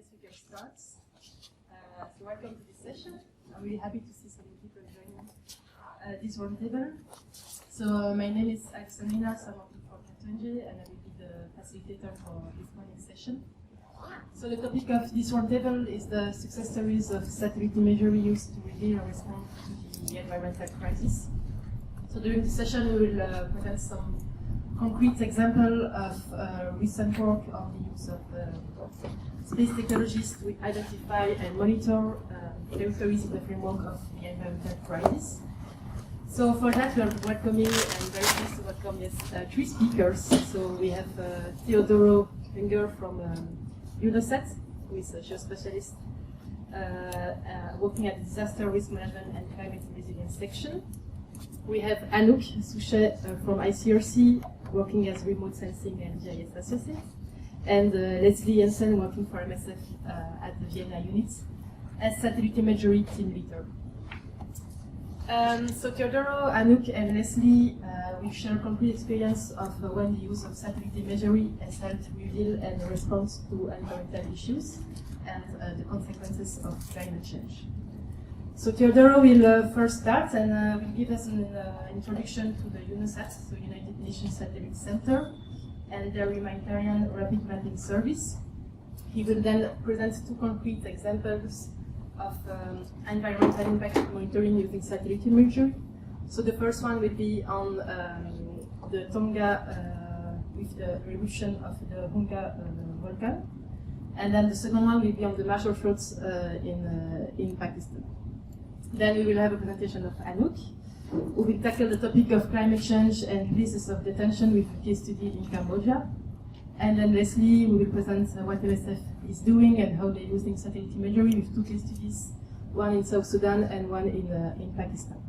guess we can start. So welcome to this session. I'm really happy to see so many people joining this roundtable. So my name is Alison Lenaerts. I'm working for CartONG, and I will be the facilitator for this morning session. So the topic of this roundtable is the success stories of satellite imagery used to reveal and respond to the environmental crisis. So during this session, we will present some concrete example of recent work on the use of space technologies to identify and monitor territories in the framework of the environmental crisis. So for that, we are welcoming and very pleased to welcome three speakers. So we have Teodoro from UNOSAT, who is a geospatialist working at the Disaster Risk Management and Climate Resilience section. We have Anouk Souchet from ICRC, working as remote sensing and GIS associate, and Leslie Jessen, working for MSF at the Vienna unit as satellite imagery team leader. So Teodoro, Anouk, and Leslie will share concrete experience of when the use of satellite imagery has helped reveal and respond to environmental issues and the consequences of climate change. So Teodoro will first start and will give us an introduction to the UNOSAT, so United Nations Satellite Center, and their humanitarian rapid mapping service. He will then present two concrete examples of environmental impact monitoring using satellite imagery. So the first one will be on the Tonga with the eruption of the Hunga volcano, and then the second one will be on the major floods in Pakistan. Then we will have a presentation of Anouk, who will tackle the topic of climate change and places of detention with a case study in Cambodia. And then Leslie will present what MSF is doing and how they're using satellite imagery with two case studies, one in South Sudan and one in Pakistan.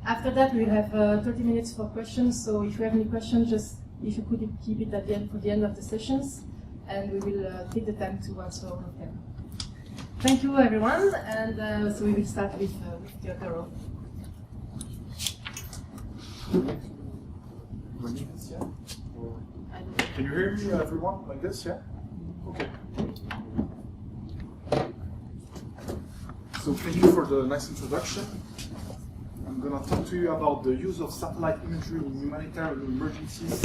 After that, we'll have 30 minutes for questions. So if you have any questions, just if you could keep it at the end for the end of the sessions, and we will take the time to answer all of them. Thank you, everyone, and so we will start with Teodoro. Can you hear me, everyone, like this, yeah? Okay. So thank you for the nice introduction. I'm going to talk to you about the use of satellite imagery in humanitarian emergencies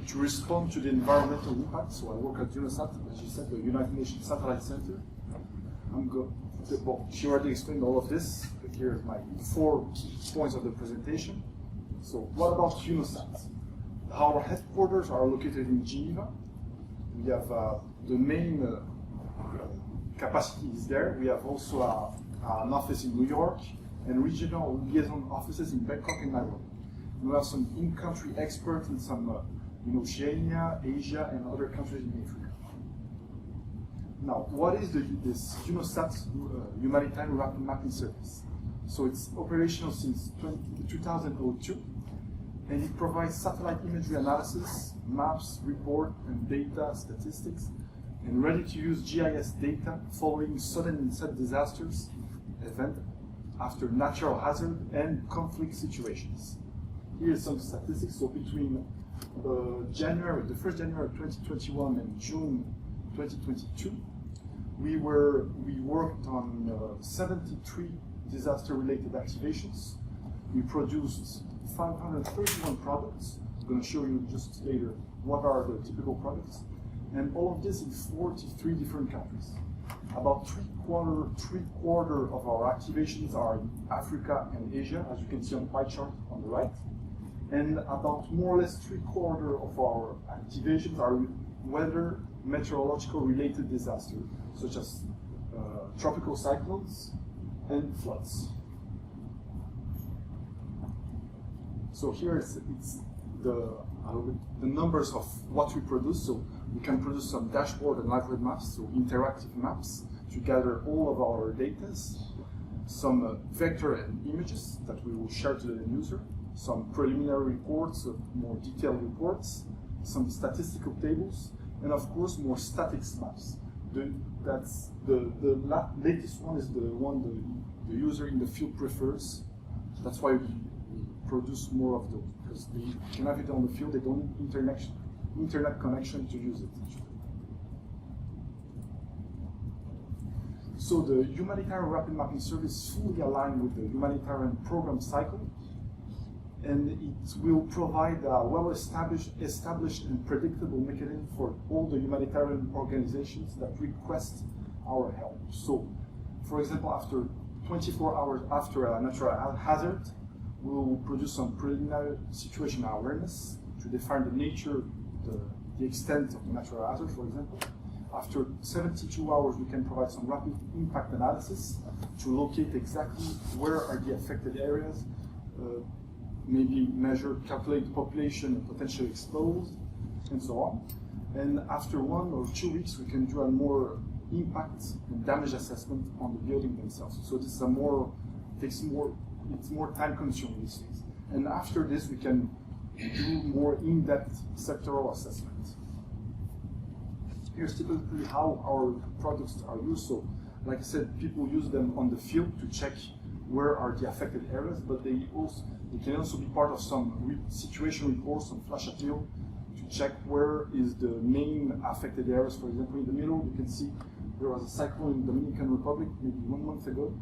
to respond to the environmental impact. So I work at UNOSAT, as you said, the United Nations Satellite Center. Well, she already explained all of this, but here's my 4 key points of the presentation. So what about UNOSAT? Our headquarters are located in Geneva. We have the main capacity is there. We have also an office in New York and regional liaison offices in Bangkok and Nairobi. We have some in-country experts in some Oceania, Asia, and other countries in Africa. Now, what is this UNOSAT humanitarian rapid mapping service? So it's operational since 2002, and it provides satellite imagery analysis, maps, report, and data statistics, and ready-to-use GIS data following sudden and set disasters, event after natural hazard, and conflict situations. Here's some statistics. So between the 1st January 2021 and June 2022, we worked on 73 disaster-related activations. We produced 531 products. I'm going to show you just later what are the typical products. And all of this in 43 different countries. About three-quarter of our activations are in Africa and Asia, as you can see on the pie chart on the right. And about more or less three-quarter of our activations are weather, meteorological related disasters, such as tropical cyclones and floods. So here it's the numbers of what we produce. So we can produce some dashboard and live maps, so interactive maps to gather all of our data, some vector and images that we will share to the end user, some preliminary reports, more detailed reports, some statistical tables, and of course more statics maps. The latest one is the one the user in the field prefers. That's why we produce more of those, because they can have it on the field, they don't need internet connection to use it. So the humanitarian rapid mapping service is fully aligned with the humanitarian program cycle, and it will provide a well-established and predictable mechanism for all the humanitarian organizations that request our help. So, for example, after 24 hours after a natural hazard, we will produce some preliminary situational awareness to define the nature, the extent of the natural hazard, for example. After 72 hours, we can provide some rapid impact analysis to locate exactly where are the affected areas, maybe measure, calculate the population potentially exposed, and so on. And after 1 or 2 weeks, we can do a more impact and damage assessment on the building themselves. So this is it's more time consuming these things. And after this, we can do more in-depth sectoral assessment. Here's typically how our products are used. So, like I said, people use them on the field to check where are the affected areas, but they can also be part of some situation reports, some flash appeal, to check where is the main affected areas. For example, in the middle, you can see there was a cyclone in the Dominican Republic maybe 1 month ago.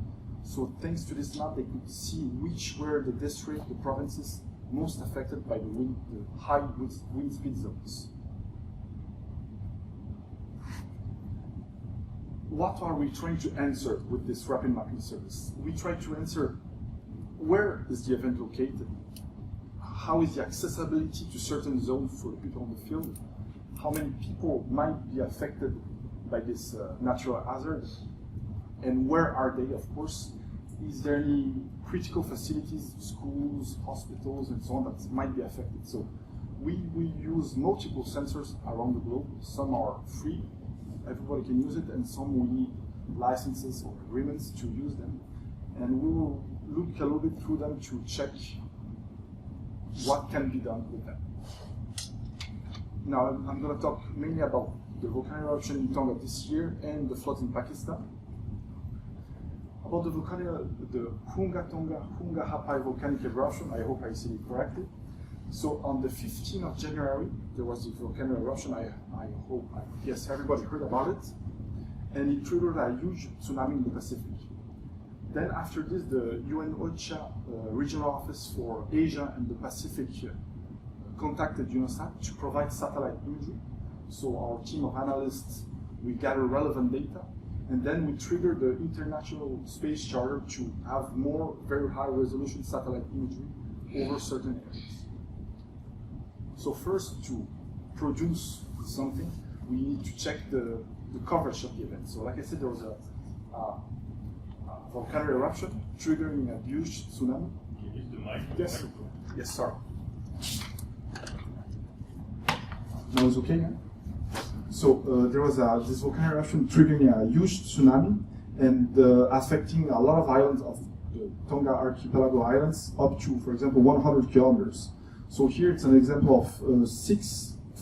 So thanks to this map, they could see which were the districts, the provinces most affected by the high wind speed zones. What are we trying to answer with this rapid mapping service? We try to answer where is the event located, how is the accessibility to certain zones for the people on the field, how many people might be affected by this natural hazard, and where are they, of course. Is there any critical facilities, schools, hospitals, and so on that might be affected? So we use multiple sensors around the globe. Some are free, everybody can use it, and some we need licenses or agreements to use them. And we will look a little bit through them to check what can be done with them. Now I'm going to talk mainly about the volcanic eruption in Tonga this year and the floods in Pakistan. About the Hunga Hapai volcanic eruption, I hope I said it correctly. So on the 15th of January, there was the volcanic eruption. Yes, everybody heard about it. And it triggered a huge tsunami in the Pacific. Then after this, the UNOSAT regional office for Asia and the Pacific contacted UNOSAT to provide satellite imagery. So our team of analysts, we gather relevant data, and then we trigger the International Space Charter to have more very high resolution satellite imagery over certain areas. So first, to produce something, we need to check the coverage of the event. So like I said, there was a volcanic eruption triggering a huge tsunami. Can you use the mic? Yes. Yes, sorry. Now it's okay now? So there was this volcanic eruption triggering a huge tsunami and affecting a lot of islands of the Tonga archipelago islands up to, for example, 100 kilometers. So here it's an example of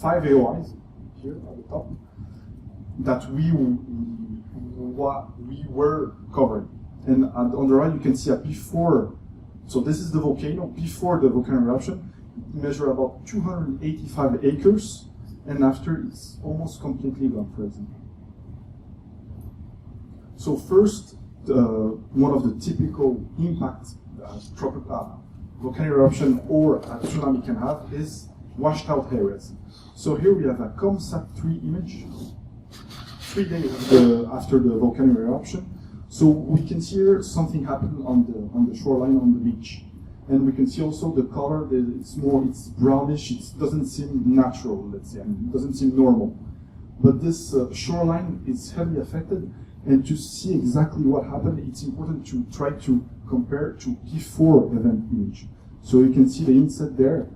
5 AOIs here at the top that we were covering. And on the right you can see a before. So this is the volcano before the volcanic eruption. It measured about 285 acres. And after, it's almost completely gone, for example. So first, one of the typical impacts volcanic eruption or a tsunami can have is washed out areas. So here we have a COMSAT-3 image, 3 days after the volcanic eruption. So we can see here something happened on the shoreline on the beach. And we can see also the color, it's brownish, it doesn't seem natural, let's say, it doesn't seem normal. But this shoreline is heavily affected, and to see exactly what happened, it's important to try to compare to before event image. So you can see the inset there.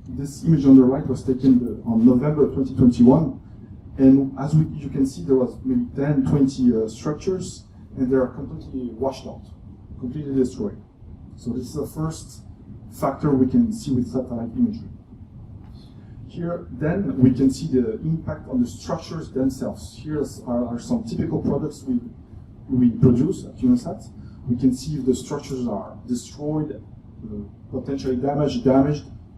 This image on the right was taken on November 2021, and as you can see, there was maybe 10, 20 structures, and they are completely washed out, completely destroyed. So this is the first factor we can see with satellite imagery. Here, then, we can see the impact on the structures themselves. Here are some typical products we produce at UNOSAT. We can see if the structures are destroyed, potentially damaged,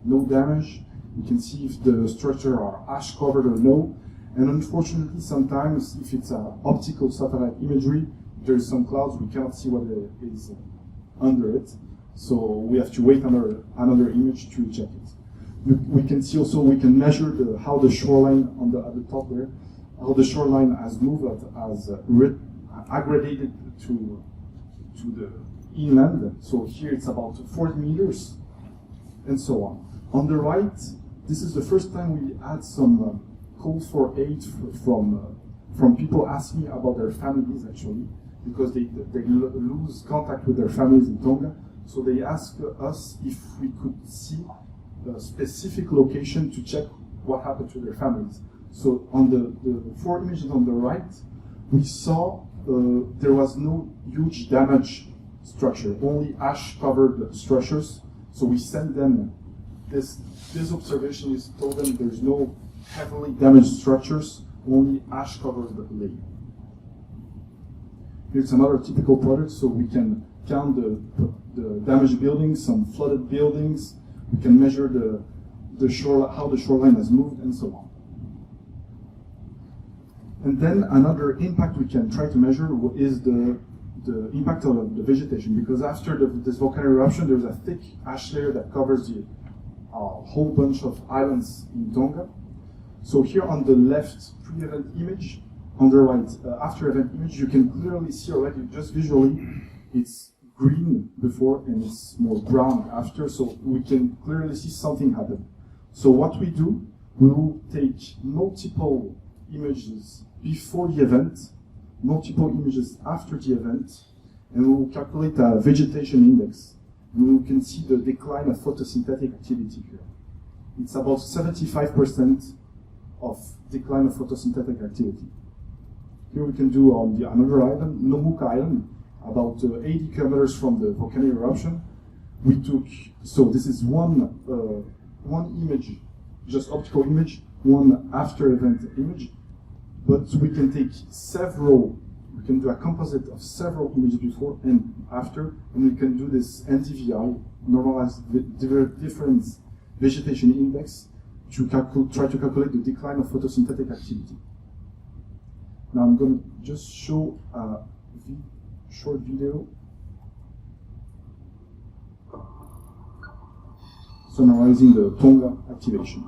no damage. We can see if the structures are ash covered or no. And unfortunately, sometimes, if it's optical satellite imagery, there's some clouds, we cannot see what is under it. So we have to wait another image to check it. We can see also, we can measure how the shoreline at the top there, how the shoreline has moved, has aggregated to the inland. So here it's about 40 meters, and so on. On the right, this is the first time we had some calls for aid from people asking about their families, actually, because they lose contact with their families in Tonga. So they asked us if we could see a specific location to check what happened to their families. So on the 4 images on the right, we saw there was no huge damage structure, only ash-covered structures. So we sent them this observation. We told them there's no heavily damaged structures, only ash-covered layer. Here's another typical product, so we can count the damaged buildings, some flooded buildings. We can measure how the shoreline has moved, and so on. And then another impact we can try to measure is the impact of the vegetation, because after this volcanic eruption, there's a thick ash layer that covers a whole bunch of islands in Tonga. So here on the left, pre-event image, on the right, after-event image, you can clearly see already, just visually, it's green before and it's more brown after, so we can clearly see something happen. So what we do, we will take multiple images before the event, multiple images after the event, and we will calculate a vegetation index. And we can see the decline of photosynthetic activity here. It's about 75% of decline of photosynthetic activity. Here we can do on another island, Nomuka Island, about 80 kilometers from the volcanic eruption. We took, so this is one image, just optical image, one after event image, but we can take several, we can do a composite of several images before and after, and we can do this NDVI, normalized difference vegetation index, to try to calculate the decline of photosynthetic activity. Now I'm going to just show a short video summarizing the Tonga activation.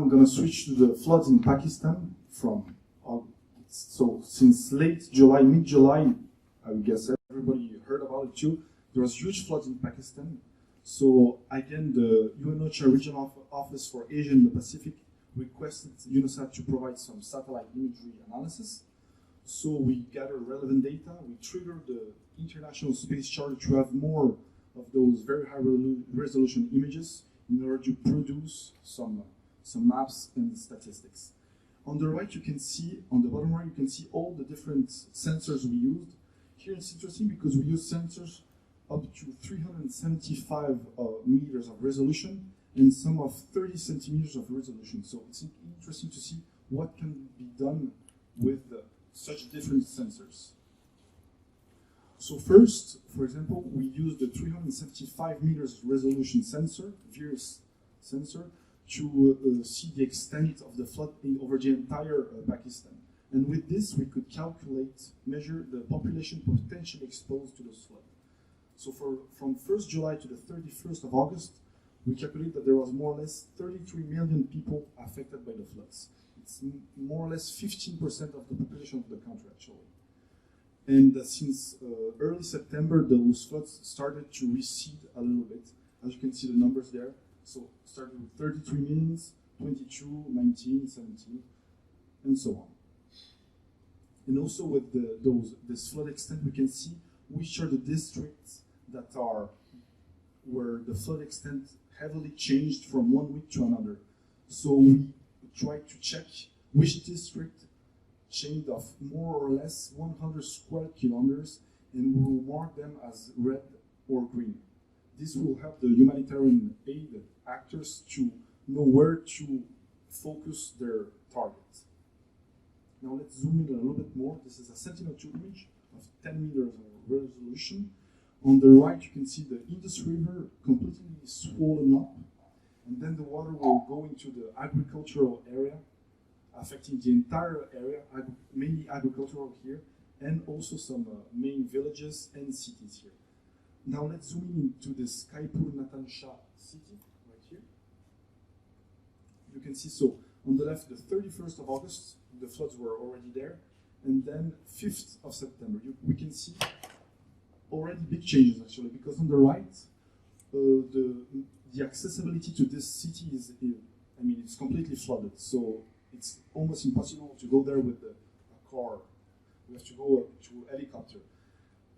I'm going to switch to the floods in Pakistan from, so since late July, mid-July, I would guess everybody heard about it too. There was huge floods in Pakistan. So again, the UNOSAT Regional Office for Asia and the Pacific requested UNOSAT to provide some satellite imagery analysis. So we gathered relevant data, we triggered the International Space Charter to have more of those very high resolution images in order to produce some maps and statistics. On the right, you can see, on the bottom right, you can see all the different sensors we used. Here it's interesting because we use sensors up to 375 meters of resolution and some of 30 centimeters of resolution. So it's interesting to see what can be done with such different sensors. So first, for example, we use the 375 meters resolution sensor, VIRS sensor, to see the extent of the flood over the entire Pakistan. And with this, we could measure the population potentially exposed to those floods. So from 1st July to the 31st of August, we calculate that there was more or less 33 million people affected by the floods. It's more or less 15% of the population of the country, actually. And since early September, those floods started to recede a little bit. As you can see the numbers there. So started with 33 millions, 22, 19, 17, and so on. And also with this flood extent, we can see which are the districts that are where the flood extent heavily changed from one week to another. So we tried to check which district changed of more or less 100 square kilometers, and we will mark them as red or green. This will help the humanitarian aid actors to know where to focus their targets. Now let's zoom in a little bit more. This is a Sentinel-2 image of 10 meters of resolution. On the right, you can see the Indus River completely swollen up, and then the water will go into the agricultural area, affecting the entire area, mainly agricultural here, and also some main villages and cities here. Now let's zoom in into this Kaipur Natansha city, right here. You can see, so on the left, the 31st of August, the floods were already there, and then 5th of September, we can see already big changes actually, because on the right, the accessibility to this city is, I mean, it's completely flooded, so it's almost impossible to go there with a car. We have to go to a helicopter.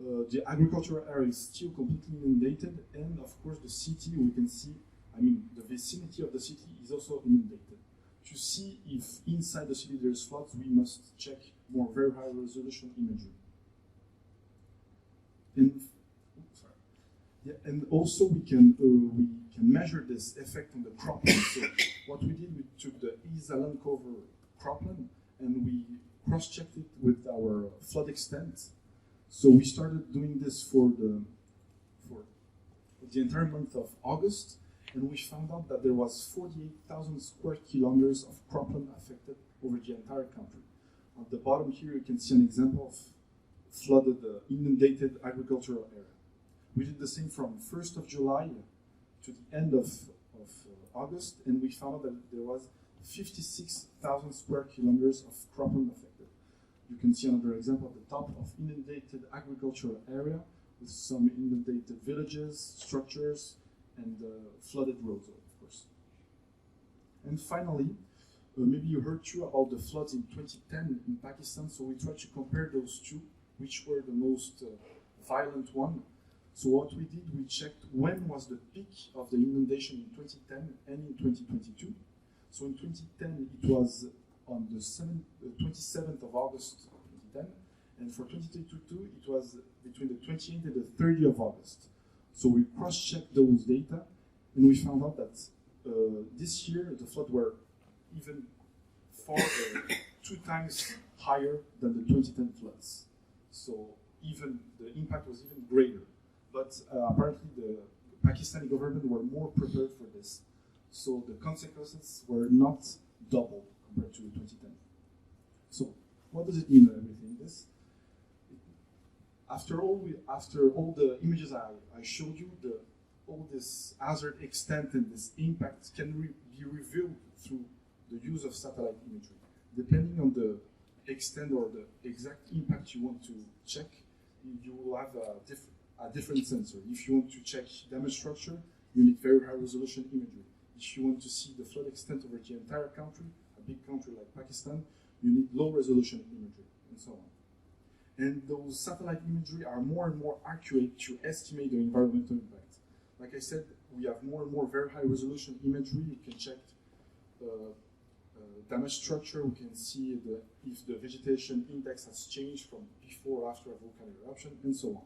The agricultural area is still completely inundated, and of course the city, we can see, I mean, the vicinity of the city is also inundated. To see if inside the city there's floods, we must check more very high resolution imagery. And also we can measure this effect on the cropland. So what we did, we took the East Island cover cropland and we cross-checked it with our flood extent. So we started doing this for the entire month of August, and we found out that there was 48,000 square kilometers of cropland affected over the entire country. On the bottom here, you can see an example of flooded, inundated agricultural area. We did the same from 1st of July to the end of August, and we found that there was 56,000 square kilometers of cropland affected. You can see another example at the top of inundated agricultural area with some inundated villages, structures, and flooded roads, of course. And finally, maybe you heard too about the floods in 2010 in Pakistan, so we tried to compare those two, which were the most violent one. So what we did, we checked when was the peak of the inundation in 2010 and in 2022. So in 2010, it was on the 27th of August 2010, and for 2022, it was between the 28th and the 30th of August. So we cross-checked those data, and we found out that this year the floods were even 2 times higher than the 2010 floods. So even the impact was even greater. But apparently the Pakistani government were more prepared for this. So the consequences were not double compared to 2010. So what does it mean, everything this? After all the images I showed you, all this hazard extent and this impact can be revealed through the use of satellite imagery. Depending on the extent or the exact impact you want to check, you will have a different sensor. If you want to check damage structure, you need very high resolution imagery. If you want to see the flood extent over the entire country, a big country like Pakistan, you need low resolution imagery, and so on. And those satellite imagery are more and more accurate to estimate the environmental impact. Like I said, we have more and more very high resolution imagery. You can check damage structure. We can see if the vegetation index has changed from before or after a volcanic eruption, and so on.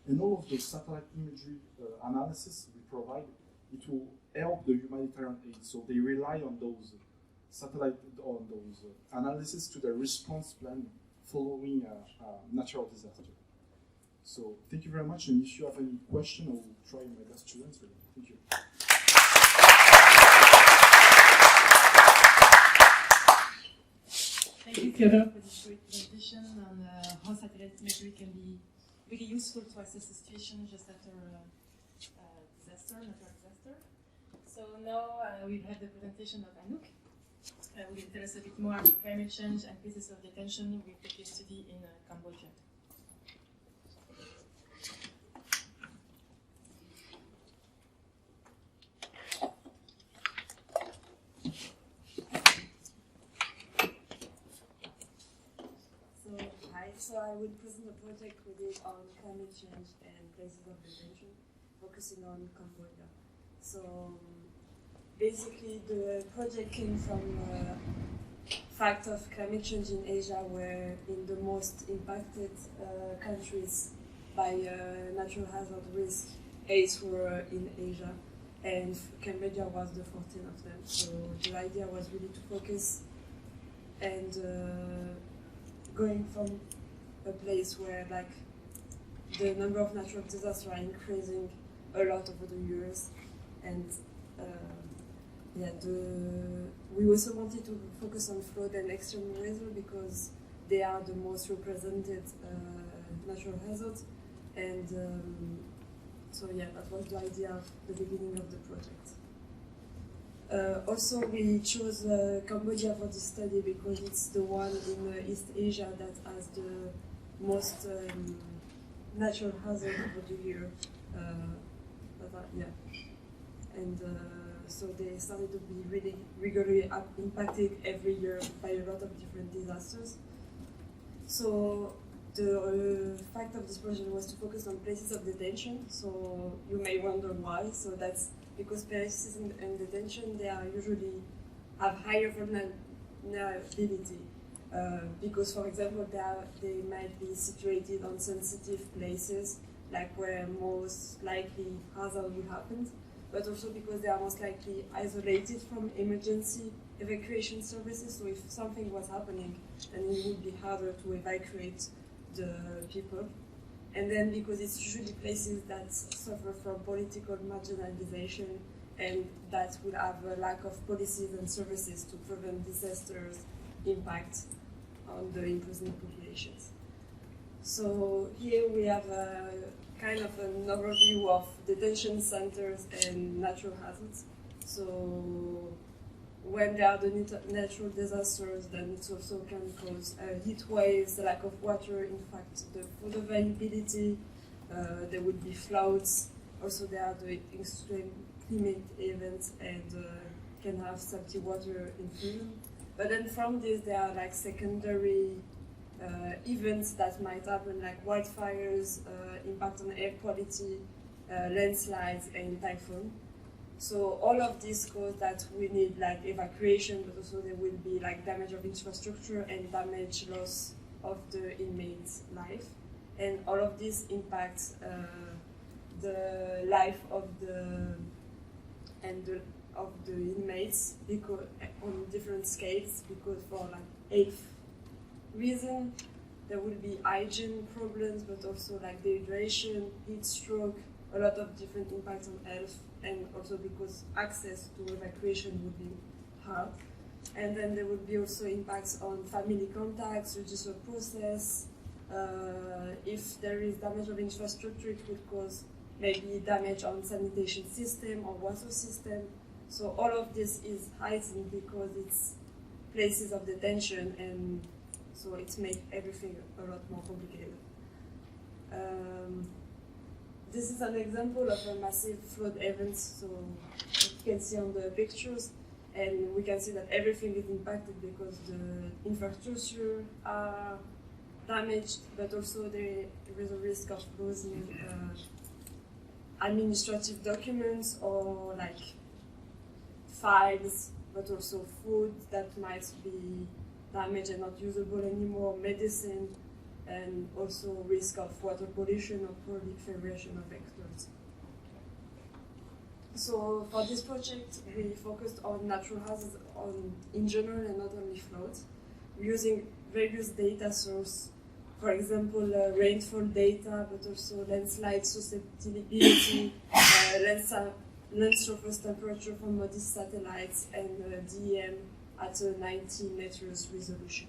And all of those satellite imagery analysis we provide, it will help the humanitarian aid. So they rely on those analysis to their response plan following a natural disaster. So thank you very much, and if you have any question, I will try my best to answer them. Thank you. Thank you, Teodoro, for this great presentation on how satellite imagery can be really useful to assess the situation just after a natural disaster. So now we'll have the presentation of Anouk. Who will tell us a bit more about climate change and places of detention with the case study in Cambodia. So I will present a project we did on climate change and places of detention, focusing on Cambodia. So basically the project came from fact of climate change in Asia, where in the most impacted countries by natural hazard risk, 8 were in Asia, and Cambodia was the 14th of them. So the idea was really to focus and going from a place where like the number of natural disasters are increasing a lot over the years, and we also wanted to focus on flood and extreme weather because they are the most represented natural hazards, and so yeah, that was the idea of the beginning of the project. Also, we chose Cambodia for this study because it's the one in East Asia that has the most natural hazard over the year. And so they started to be really regularly impacted every year by a lot of different disasters. So the fact of this project was to focus on places of detention. So you may wonder why. So that's because places in detention, they are usually have higher vulnerability. Because, for example, they might be situated on sensitive places, like where most likely hazard will happen, but also because they are most likely isolated from emergency evacuation services. So if something was happening, then it would be harder to evacuate the people. And then because it's usually places that suffer from political marginalization and that will have a lack of policies and services to prevent disasters impact on the imprisoned populations. So here we have a kind of an overview of detention centers and natural hazards. So when there are the natural disasters, then it also can cause heat waves, lack of water, in fact, the food availability, there would be floods. Also there are the extreme climate events and can have salty water intrusion. But then from this, there are like secondary events that might happen, like wildfires, impact on air quality, landslides, and typhoon. So all of this cause that we need like evacuation, but also there will be like damage of infrastructure and loss of the inmates' life. And all of this impacts the life of the inmates because on different scales, because for like health reason there will be hygiene problems, but also like dehydration, heat stroke, a lot of different impacts on health, and also because access to evacuation would be hard. And then there would be also impacts on family contacts, judicial process. If there is damage of infrastructure, it would cause maybe damage on sanitation system or water system. So all of this is heightened because it's places of detention, and so it makes everything a lot more complicated. This is an example of a massive flood event, so you can see on the pictures, and we can see that everything is impacted because the infrastructure are damaged, but also there is a risk of losing administrative documents or like files, but also food that might be damaged and not usable anymore, medicine, and also risk of water pollution or proliferation of vectors. So for this project, we focused on natural hazards in general and not only floods, using various data sources, for example, rainfall data, but also landslide susceptibility, land surface temperature from modest satellites, and DEM at a 90 meters resolution.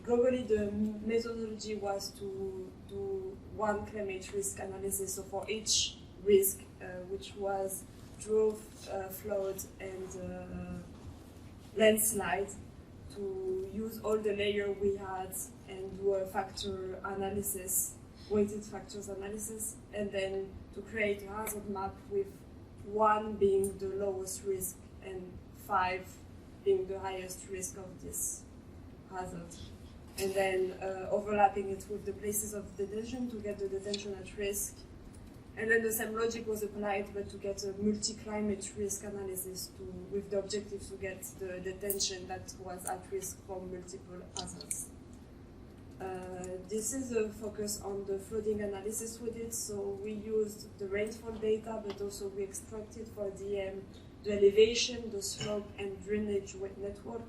Globally, the methodology was to do one climate risk analysis, so for each risk, which was drought, flood, and landslide, to use all the layers we had and do a factor analysis, weighted factors analysis, and then to create a hazard map with 1 being the lowest risk and 5 being the highest risk of this hazard. And then overlapping it with the places of detention to get the detention at risk. And then the same logic was applied, but to get a multi-climate risk analysis with the objective to get the detention that was at risk from multiple hazards. This is a focus on the flooding analysis we did. So we used the rainfall data, but also we extracted for DM the elevation, the slope, and drainage network,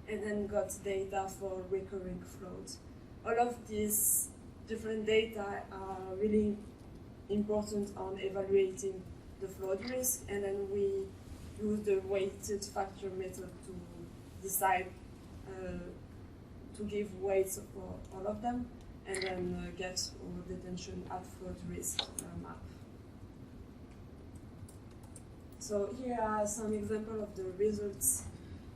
and then got data for recurring flows. All of these different data are really important on evaluating the flood risk, and then we use the weighted factor method to decide to give weights for all of them, and then get our detention at flood risk map. So here are some examples of the results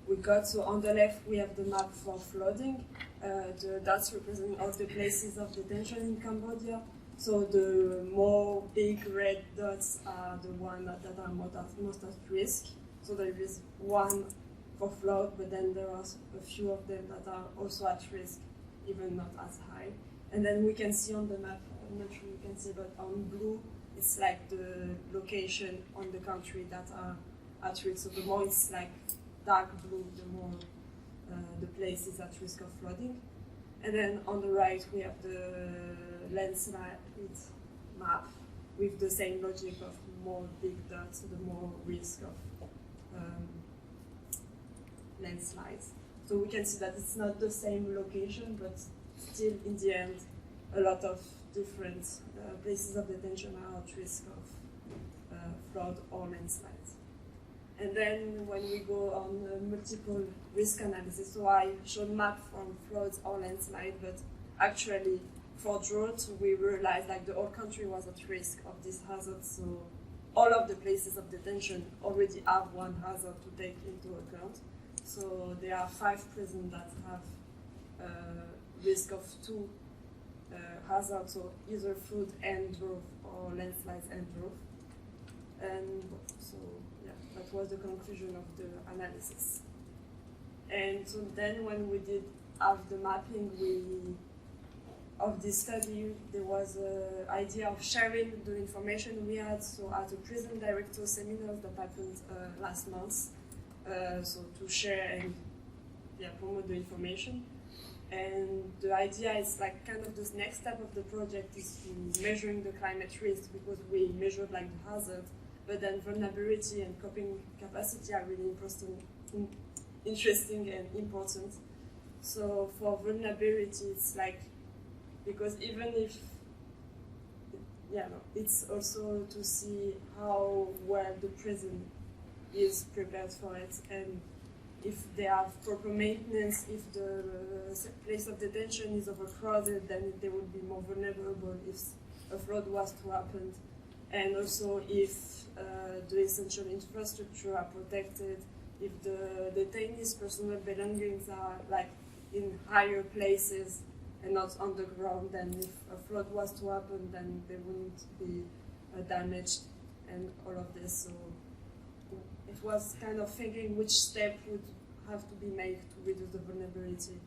we got. So on the left we have the map for flooding. The dots represent all the places of detention in Cambodia. So the more big red dots are the ones that are most at risk. So there is one for flood, but then there are a few of them that are also at risk, even not as high. And then we can see on the map, I'm not sure you can see, but on blue, it's like the location on the country that are at risk. So the more it's like dark blue, the more the place is at risk of flooding. And then on the right, we have the landslide map with the same logic of more big dots, the more risk of landslides. So we can see that it's not the same location, but still in the end, a lot of different places of detention are at risk of flood or landslides. And then when we go on multiple risk analysis, so I showed map from floods or landslide, but actually for drought, we realized like the whole country was at risk of this hazard. So all of the places of detention already have one hazard to take into account. So there are 5 prisons that have risk of 2 hazards, so either flood and drought or landslides and drought. And so yeah, that was the conclusion of the analysis. And so then when we did have the mapping of this study, there was an idea of sharing the information we had. So at a prison director seminar that happened last month, so to share and promote the information. And the idea is like kind of this next step of the project is to measuring the climate risk, because we measured like the hazard, but then vulnerability and coping capacity are really interesting and important. So for vulnerability, it's like, because even if, it's also to see how well the prison is prepared for it, and if they have proper maintenance, if the place of detention is overcrowded, then they would be more vulnerable if a flood was to happen. and also if the essential infrastructure are protected, if the detainees' personal belongings are like in higher places and not on the ground, then if a flood was to happen, then they wouldn't be damaged and all of this. So it was kind of thinking which step would have to be made to reduce the vulnerability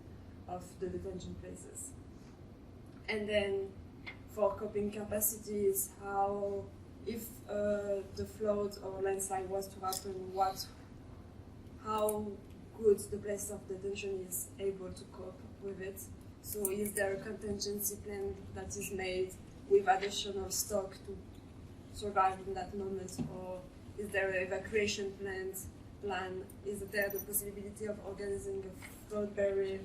of the detention places. And then for coping capacities, how, if the flood or landslide was to happen, how good the place of detention is able to cope with it. So is there a contingency plan that is made with additional stock to survive in that moment, or is there an evacuation plan? Is there the possibility of organizing a flood barrier?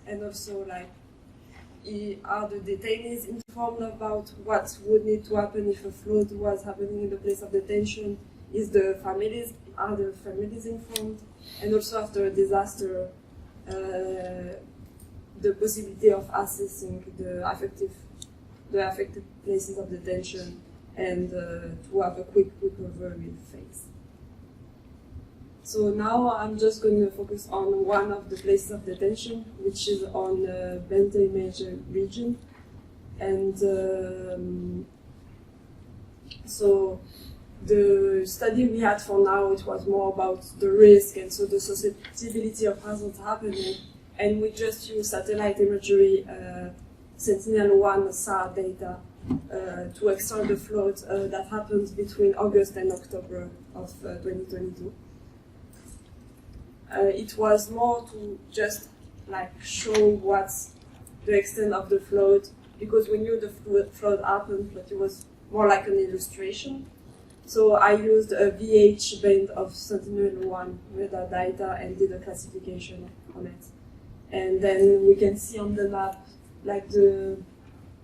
And also, like, are the detainees informed about what would need to happen if a flood was happening in the place of detention? Are the families informed? And also after a disaster, the possibility of assessing the affected places of detention and to have a quick recovery phase. So now I'm just going to focus on one of the places of detention, which is on the Bente Major region. And so the study we had for now, it was more about the risk and so the susceptibility of hazards happening. And we just use satellite imagery, Sentinel-1 SAR data to extract the flood that happened between August and October of 2022. It was more to just like show what's the extent of the flood, because we knew the flood happened, but it was more like an illustration. So I used a VH band of Sentinel-1 radar data and did a classification on it. And then we can see on the map, like the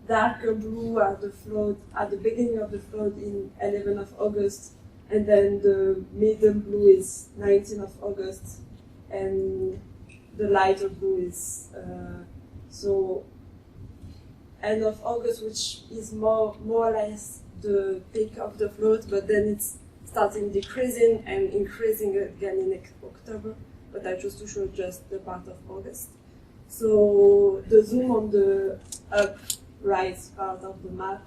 darker blue are the flood at the beginning of the flood in 11th of August, and then the medium blue is 19th of August, and the lighter blue is so end of August, which is more or less the peak of the flood, but then it's starting decreasing and increasing again in October. But I chose to show just the part of August. So the zoom on the up right part of the map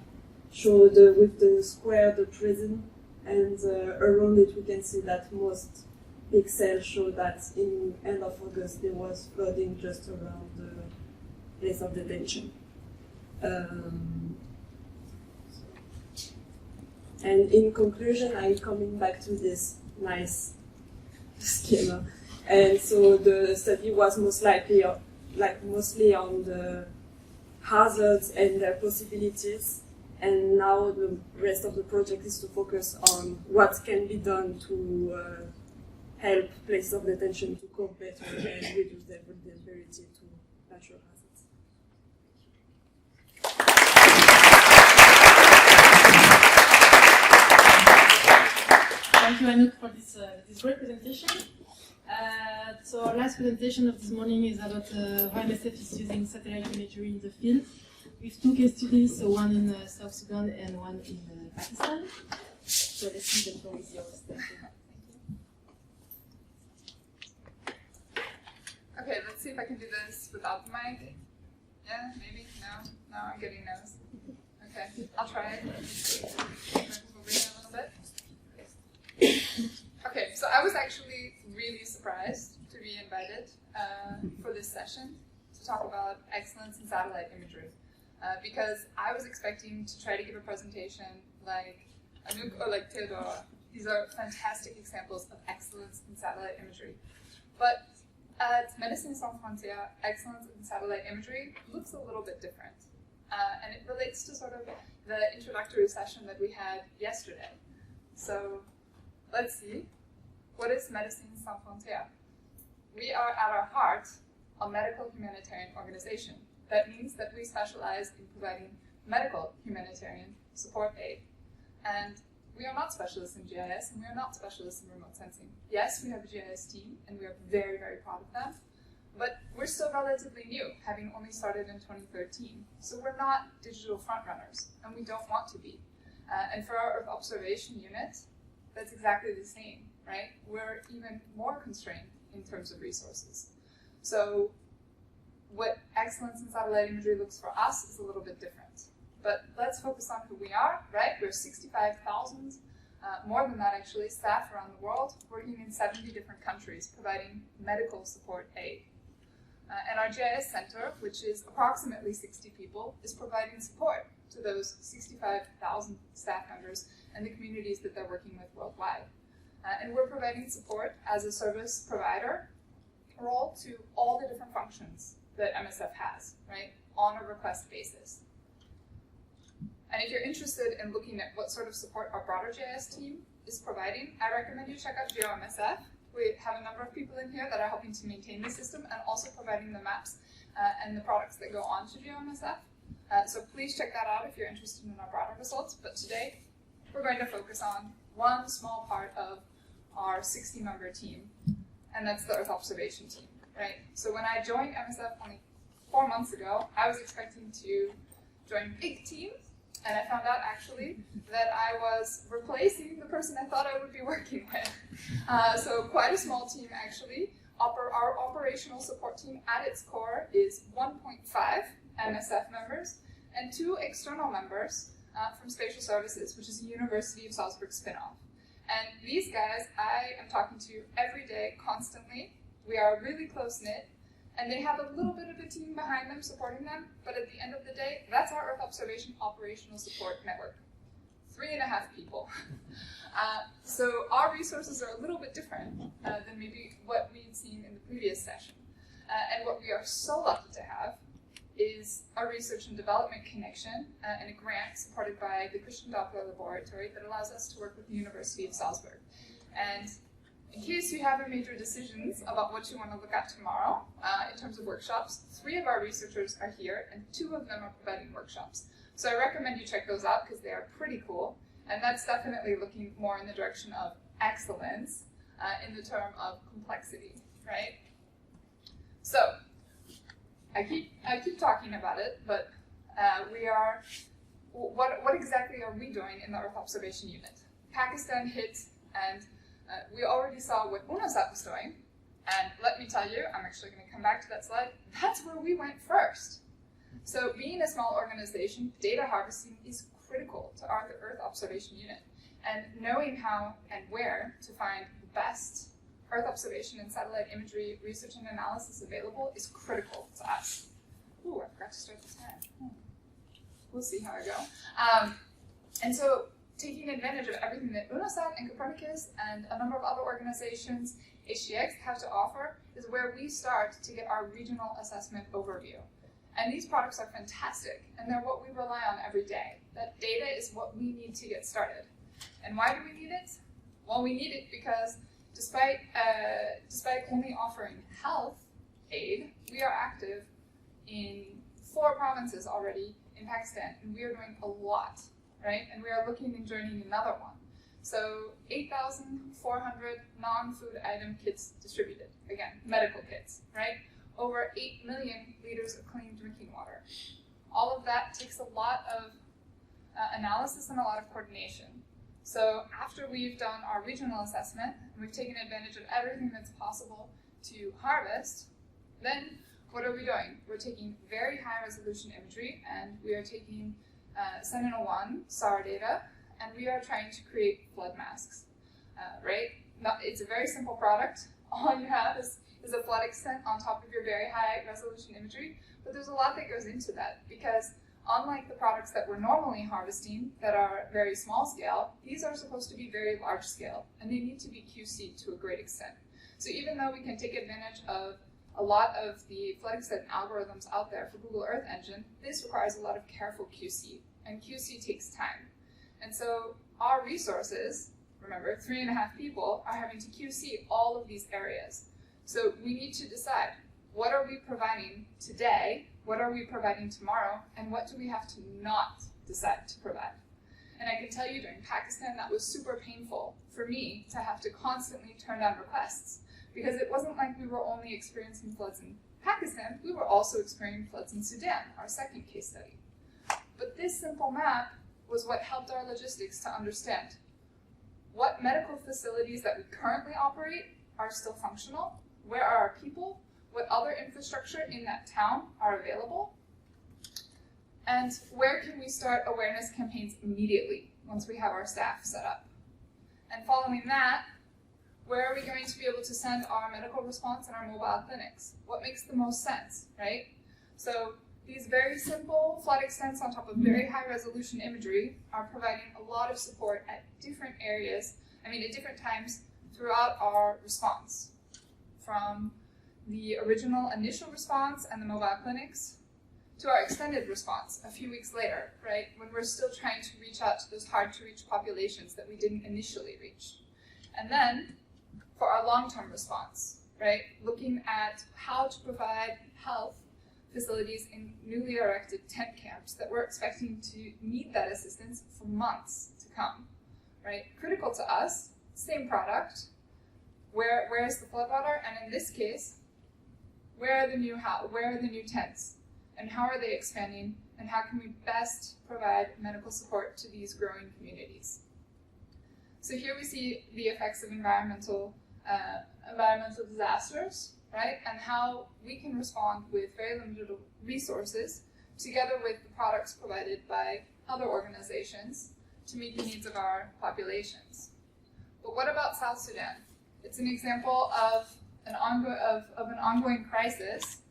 show with the square the prison, and around it we can see that most pixels show that in end of August there was flooding just around the place of detention. And in conclusion, I'm coming back to this nice schema. And so the study was mostly on the hazards and their possibilities. And now the rest of the project is to focus on what can be done to help places of detention to cope better and reduce their vulnerability to natural hazards. Thank you, Anouk, for this great presentation. So our last presentation of this morning is about how MSF is using satellite imagery in the field, with two case studies, so one in South Sudan and one in Pakistan. So let's see, the floor is yours. Thank you. Okay, let's see if I can do this without the mic. Yeah, maybe? No? No, I'm getting no's. Okay, I'll try it. Move over here a little bit. Okay, so I was actually really surprised to be invited for this session to talk about excellence in satellite imagery, because I was expecting to try to give a presentation like Anouk or like Teodoro. These are fantastic examples of excellence in satellite imagery. But at Médecins Sans Frontières, excellence in satellite imagery looks a little bit different. And it relates to sort of the introductory session that we had yesterday. So let's see. What is Médecins Sans Frontières? We are at our heart a medical humanitarian organization. That means that we specialize in providing medical humanitarian support aid. And we are not specialists in GIS, and we are not specialists in remote sensing. Yes, we have a GIS team, and we are very, very proud of them. But we're still relatively new, having only started in 2013. So we're not digital frontrunners, and we don't want to be. And for our Earth observation unit, that's exactly the same, right? We're even more constrained in terms of resources. So what excellence in satellite imagery looks for us is a little bit different. But let's focus on who we are, right? We're 65,000, more than that actually, staff around the world, working in 70 different countries, providing medical support aid. And our GIS center, which is approximately 60 people, is providing support to those 65,000 staff members and the communities that they're working with worldwide. And we're providing support as a service provider role to all the different functions that MSF has, right, on a request basis. And if you're interested in looking at what sort of support our broader GIS team is providing, I recommend you check out GeoMSF. We have a number of people in here that are helping to maintain the system and also providing the maps and the products that go on to GeoMSF. So please check that out if you're interested in our broader results. But today, we're going to focus on one small part of our 60-member team, and that's the Earth observation team, right? So when I joined MSF only 4 months ago, I was expecting to join a big team, and I found out actually that I was replacing the person I thought I would be working with. So quite a small team actually. Our operational support team at its core is 1.5 MSF members and 2 external members from Spatial Services, which is a University of Salzburg spin-off. And these guys I am talking to every day, constantly. We are really close-knit, and they have a little bit of a team behind them supporting them, but at the end of the day, that's our Earth Observation Operational Support Network. 3.5 people. So our resources are a little bit different than maybe what we've seen in the previous session. And what we are so lucky to have is a research and development connection and a grant supported by the Christian Doppler Laboratory that allows us to work with the University of Salzburg. And in case you have major decisions about what you want to look at tomorrow in terms of workshops, 3 of our researchers are here and 2 of them are providing workshops. So I recommend you check those out because they are pretty cool. And that's definitely looking more in the direction of excellence in the term of complexity, right? So I keep talking about it, but what exactly are we doing in the Earth Observation Unit? Pakistan hit, and we already saw what UNOSAT was doing, and let me tell you, I'm actually going to come back to that slide, that's where we went first. So being a small organization, data harvesting is critical to our Earth Observation Unit, and knowing how and where to find the best Earth observation and satellite imagery research and analysis available is critical to us. Ooh, I forgot to start the time. We'll see how I go. And so taking advantage of everything that UNOSAT and Copernicus and a number of other organizations, HGX, have to offer is where we start to get our regional assessment overview. And these products are fantastic, and they're what we rely on every day. That data is what we need to get started. And why do we need it? Well, we need it because despite only offering health aid, we are active in 4 provinces already in Pakistan, and we are doing a lot, right? And we are looking and joining another one. So 8,400 non-food item kits distributed. Again, medical kits, right? Over 8 million liters of clean drinking water. All of that takes a lot of analysis and a lot of coordination. So after we've done our regional assessment, and we've taken advantage of everything that's possible to harvest, then what are we doing? We're taking very high resolution imagery, and we are taking Sentinel-1 SAR data, and we are trying to create flood masks, right? It's a very simple product. All you have is a flood extent on top of your very high resolution imagery, but there's a lot that goes into that because unlike the products that we're normally harvesting that are very small scale, these are supposed to be very large scale, and they need to be QC'd to a great extent. So even though we can take advantage of a lot of the flood extent algorithms out there for Google Earth Engine, this requires a lot of careful QC, and QC takes time. And so our resources, remember, 3.5 people, are having to QC all of these areas. So we need to decide, what are we providing today, what are we providing tomorrow, and what do we have to not decide to provide? And I can tell you during Pakistan that was super painful for me to have to constantly turn down requests, because it wasn't like we were only experiencing floods in Pakistan, we were also experiencing floods in Sudan, our second case study. But this simple map was what helped our logistics to understand what medical facilities that we currently operate are still functional, where are our people, what other infrastructure in that town are available, and where can we start awareness campaigns immediately once we have our staff set up. And following that, where are we going to be able to send our medical response and our mobile clinics? What makes the most sense, right? So these very simple flood extents on top of very high resolution imagery are providing a lot of support at different areas, at different times throughout our response. From the original initial response and the mobile clinics to our extended response a few weeks later, right? When we're still trying to reach out to those hard to reach populations that we didn't initially reach. And then for our long-term response, right? Looking at how to provide health facilities in newly erected tent camps that we're expecting to need that assistance for months to come, right? Critical to us, same product. Where is the floodwater? And in this case, where are the new tents? And how are they expanding? And how can we best provide medical support to these growing communities? So here we see the effects of environmental disasters, right? And how we can respond with very limited resources together with the products provided by other organizations to meet the needs of our populations. But what about South Sudan? It's an example of an ongoing crisis.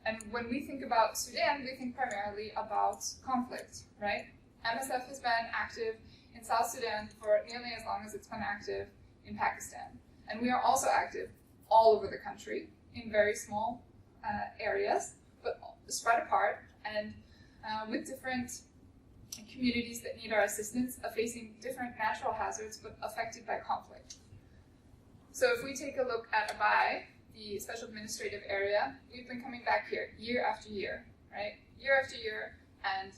And when we think about Sudan, we think primarily about conflict, right? MSF has been active in South Sudan for nearly as long as it's been active in Pakistan. And we are also active all over the country in very small areas, but spread apart and with different communities that need our assistance, facing different natural hazards, but affected by conflict. So if we take a look at Abai, the special administrative area, we've been coming back here year after year, right? Year after year, and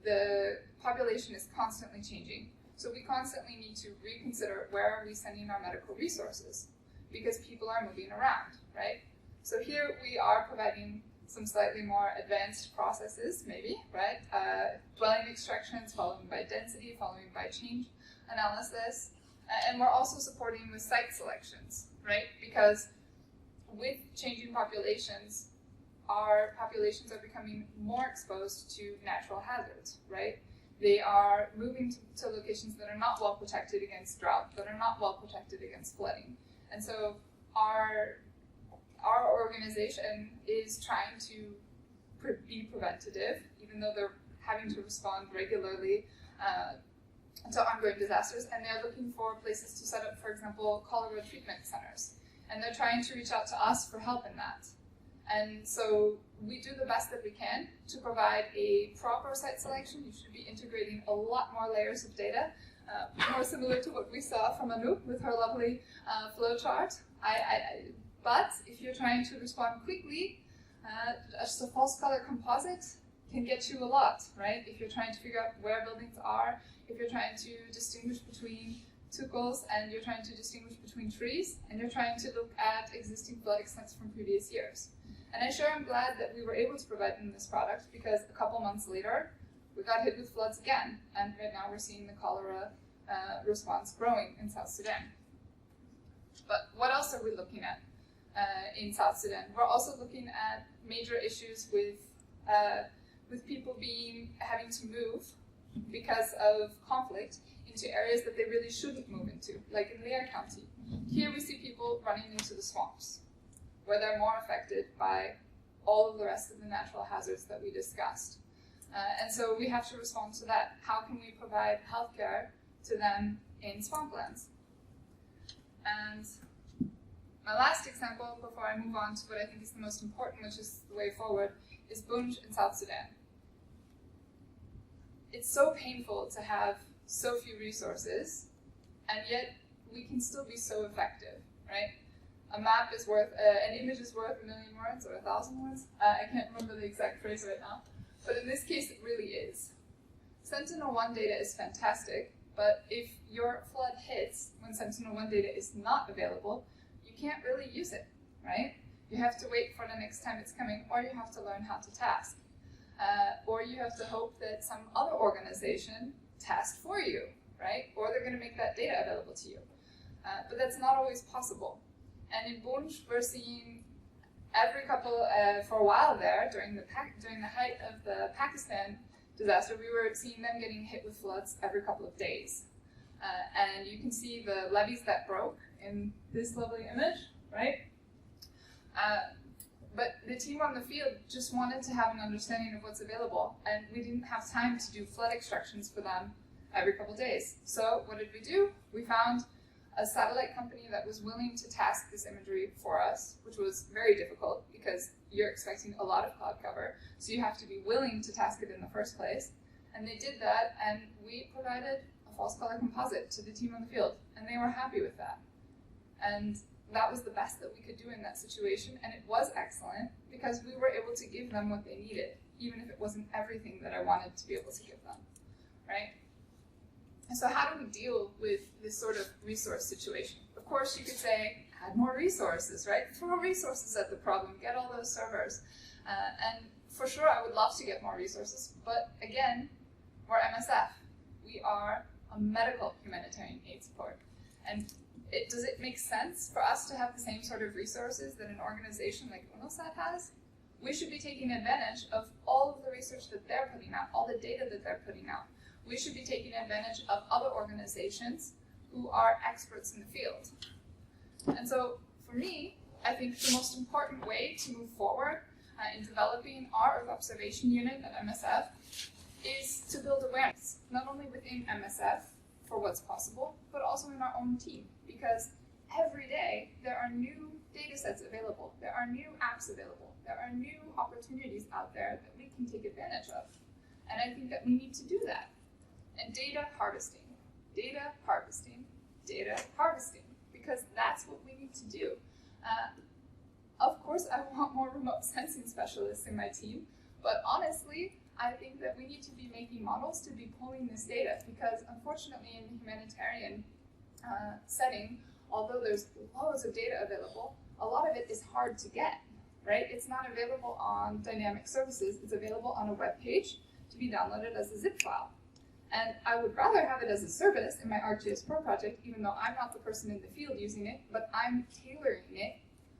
the population is constantly changing. So we constantly need to reconsider where are we sending our medical resources, because people are moving around, right? So here we are providing some slightly more advanced processes, maybe, right? Dwelling extractions, followed by density, followed by change analysis. And we're also supporting with site selections, right? Because with changing populations, our populations are becoming more exposed to natural hazards, right? They are moving to locations that are not well protected against drought, that are not well protected against flooding. And so our organization is trying to be preventative, even though they're having to respond regularly to ongoing disasters, and they're looking for places to set up, for example, cholera treatment centers. And they're trying to reach out to us for help in that. And so we do the best that we can to provide a proper site selection. You should be integrating a lot more layers of data, more similar to what we saw from Anouk with her lovely flow chart. But if you're trying to respond quickly, just a false color composite can get you a lot, right? If you're trying to figure out where buildings are, if you're trying to distinguish between tukos and you're trying to distinguish between trees, and you're trying to look at existing flood extents from previous years. And I sure am glad that we were able to provide them this product, because a couple months later, we got hit with floods again. And right now we're seeing the cholera response growing in South Sudan. But what else are we looking at in South Sudan? We're also looking at major issues with people having to move because of conflict into areas that they really shouldn't move into, like in Lear County. Here we see people running into the swamps, where they're more affected by all of the rest of the natural hazards that we discussed. And so we have to respond to that. How can we provide healthcare to them in swamplands? And my last example, before I move on to what I think is the most important, which is the way forward, is GeOnG in South Sudan. It's so painful to have so few resources, and yet we can still be so effective, right? A map is worth, an image is worth 1,000,000 words or 1,000 words. I can't remember the exact phrase right now, but in this case it really is. Sentinel-1 data is fantastic, but if your flood hits when Sentinel-1 data is not available, you can't really use it, right? You have to wait for the next time it's coming, or you have to learn how to task. Or you have to hope that some other organization task for you, right? Or they're going to make that data available to you. But that's not always possible. And in GeOnG, we're seeing every couple, for a while there, during the height of the Pakistan disaster, we were seeing them getting hit with floods every couple of days. And you can see the levees that broke in this lovely image, right? But the team on the field just wanted to have an understanding of what's available, and we didn't have time to do flood extractions for them every couple days. So what did we do? We found a satellite company that was willing to task this imagery for us, which was very difficult because you're expecting a lot of cloud cover, so you have to be willing to task it in the first place. And they did that, and we provided a false color composite to the team on the field, and they were happy with that. And that was the best that we could do in that situation, and it was excellent because we were able to give them what they needed, even if it wasn't everything that I wanted to be able to give them, right? And so how do we deal with this sort of resource situation? Of course, you could say, add more resources, right? Throw resources at the problem, get all those servers. And for sure, I would love to get more resources, but again, we're MSF. We are a medical humanitarian aid support. And does it make sense for us to have the same sort of resources that an organization like UNOSAT has? We should be taking advantage of all of the research that they're putting out, all the data that they're putting out. We should be taking advantage of other organizations who are experts in the field. And so for me, I think the most important way to move forward in developing our Earth observation unit at MSF is to build awareness, not only within MSF for what's possible, but also in our own team. Because every day there are new data sets available, there are new apps available, there are new opportunities out there that we can take advantage of. And I think that we need to do that. And data harvesting, data harvesting, data harvesting, because that's what we need to do. Of course, I want more remote sensing specialists in my team, but honestly, I think that we need to be making models to be pulling this data, because unfortunately in the humanitarian setting, although there's loads of data available, a lot of it is hard to get, right? It's not available on dynamic services, it's available on a web page to be downloaded as a zip file. And I would rather have it as a service in my ArcGIS Pro project, even though I'm not the person in the field using it, but I'm tailoring it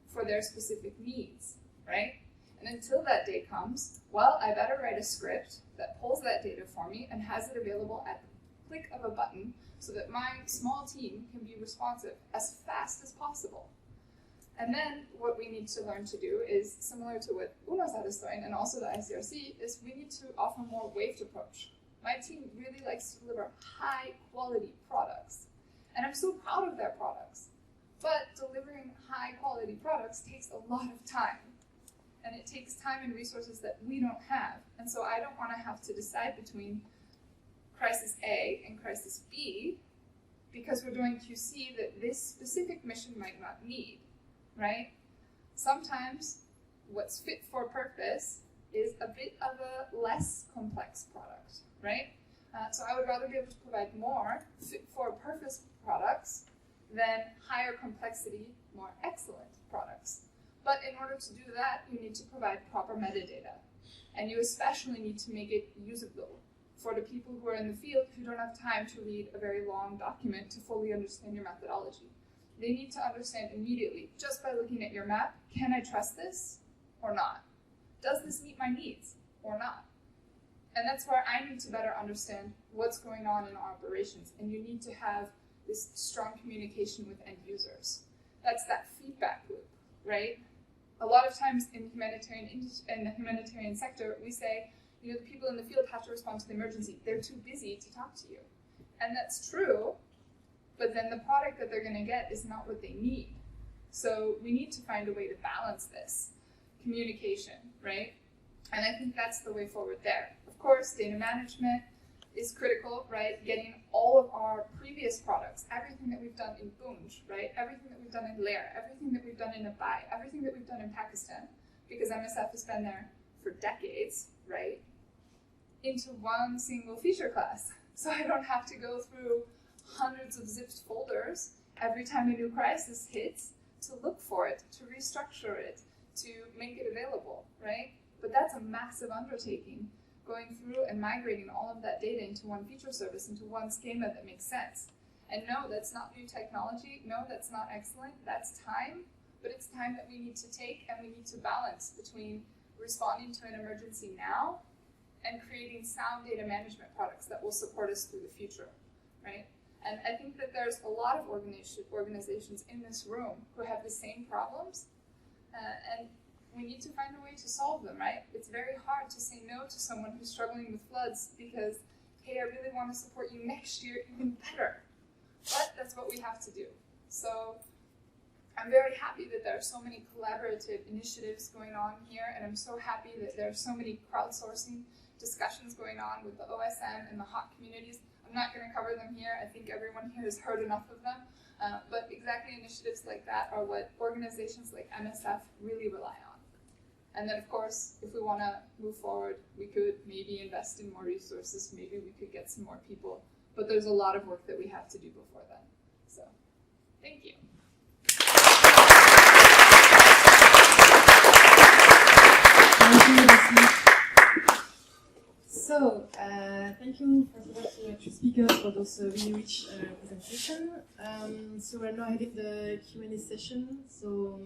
for their specific needs, right? And until that day comes, well, I better write a script that pulls that data for me and has it available at the click of a button so that my small team can be responsive as fast as possible. And then what we need to learn to do is similar to what UNOSAT is doing, and also the ICRC, is we need to offer more waved approach. My team really likes to deliver high quality products, and I'm so proud of their products. But delivering high quality products takes a lot of time, and it takes time and resources that we don't have. And so I don't want to have to decide between crisis A and crisis B because we're doing QC that this specific mission might not need, right? Sometimes what's fit for purpose is a bit of a less complex product, right? So I would rather be able to provide more fit for purpose products than higher complexity, more excellent products. But in order to do that, you need to provide proper metadata. And you especially need to make it usable for the people who are in the field who don't have time to read a very long document to fully understand your methodology. They need to understand immediately, just by looking at your map, can I trust this or not? Does this meet my needs or not? And that's where I need to better understand what's going on in our operations. And you need to have this strong communication with end users. That's that feedback loop, right? A lot of times in the humanitarian sector, we say, you know, the people in the field have to respond to the emergency. They're too busy to talk to you. And that's true, but then the product that they're going to get is not what they need. So we need to find a way to balance this communication, right? And I think that's the way forward there. Of course, data management is critical, right? Getting all of our previous products, everything that we've done in GeOnG, right? Everything that we've done in Lenaerts, everything that we've done in Abai, everything that we've done in Pakistan, because MSF has been there for decades, right? Into one single feature class. So I don't have to go through hundreds of zipped folders every time a new crisis hits to look for it, to restructure it, to make it available, right? But that's a massive undertaking. going through and migrating all of that data into one feature service, into one schema that makes sense. And no, that's not new technology. No, that's not excellent. That's time, but it's time that we need to take, and we need to balance between responding to an emergency now and creating sound data management products that will support us through the future, right? And I think that there's a lot of organizations in this room who have the same problems, and we need to find a way to solve them, right? It's very hard to say no to someone who's struggling with floods because, hey, I really want to support you next year even better. But that's what we have to do. So I'm very happy that there are so many collaborative initiatives going on here, and I'm so happy that there are so many crowdsourcing discussions going on with the OSM and the HOT communities. I'm not going to cover them here. I think everyone here has heard enough of them. But exactly initiatives like that are what organizations like MSF really rely on. And then, of course, if we want to move forward, we could maybe invest in more resources. Maybe we could get some more people. But there's a lot of work that we have to do before then. So, thank you. Thank you, Leslie. So, thank you first of all to speakers for those really rich presentation. So we're now having the Q&A session. So